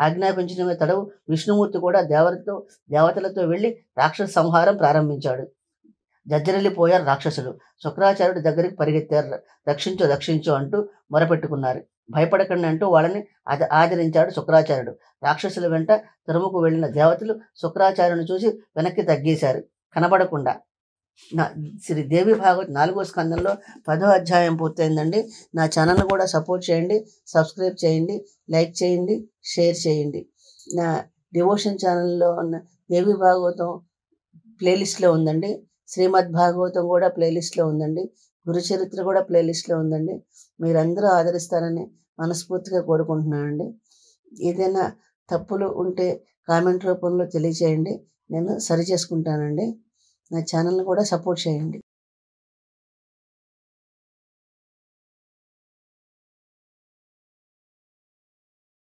ఆజ్ఞాపించడమే తడవు విష్ణుమూర్తి కూడా దేవతలతో వెళ్ళి రాక్షస సంహారం ప్రారంభించాడు. జర్జరిల్లిపోయారు రాక్షసులు. శుక్రాచార్యుడి దగ్గరికి పరిగెత్తారు. రక్షించు రక్షించు అంటూ మొరపెట్టుకున్నారు. భయపడకండి అంటూ వాళ్ళని ఆదరించాడు శుక్రాచార్యుడు. రాక్షసుల వెంట తరుముకు వెళ్ళిన దేవతలు శుక్రాచార్యుని చూసి వెనక్కి తగ్గేశారు కనబడకుండా. శ్రీ దేవి భాగవత్ 4వ స్కందంలో 10వ అధ్యాయం పూర్తయిందండి. నా ఛానల్ని కూడా సపోర్ట్ చేయండి, సబ్స్క్రైబ్ చేయండి, లైక్ చేయండి, షేర్ చేయండి. నా డివోషన్ ఛానల్లో ఉన్న దేవి భాగవతం ప్లేలిస్ట్లో ఉందండి. శ్రీమద్ భాగవతం కూడా ప్లేలిస్ట్లో ఉందండి. గురుచరిత్ర కూడా ప్లేలిస్ట్లో ఉందండి. మీరందరూ ఆదరిస్తారని మనస్ఫూర్తిగా కోరుకుంటున్నానండి. ఏదైనా తప్పులు ఉంటే కామెంట్ రూపంలో తెలియచేయండి, నేను సరి చేసుకుంటానండి. నా ఛానల్ని కూడా సపోర్ట్ చేయండి.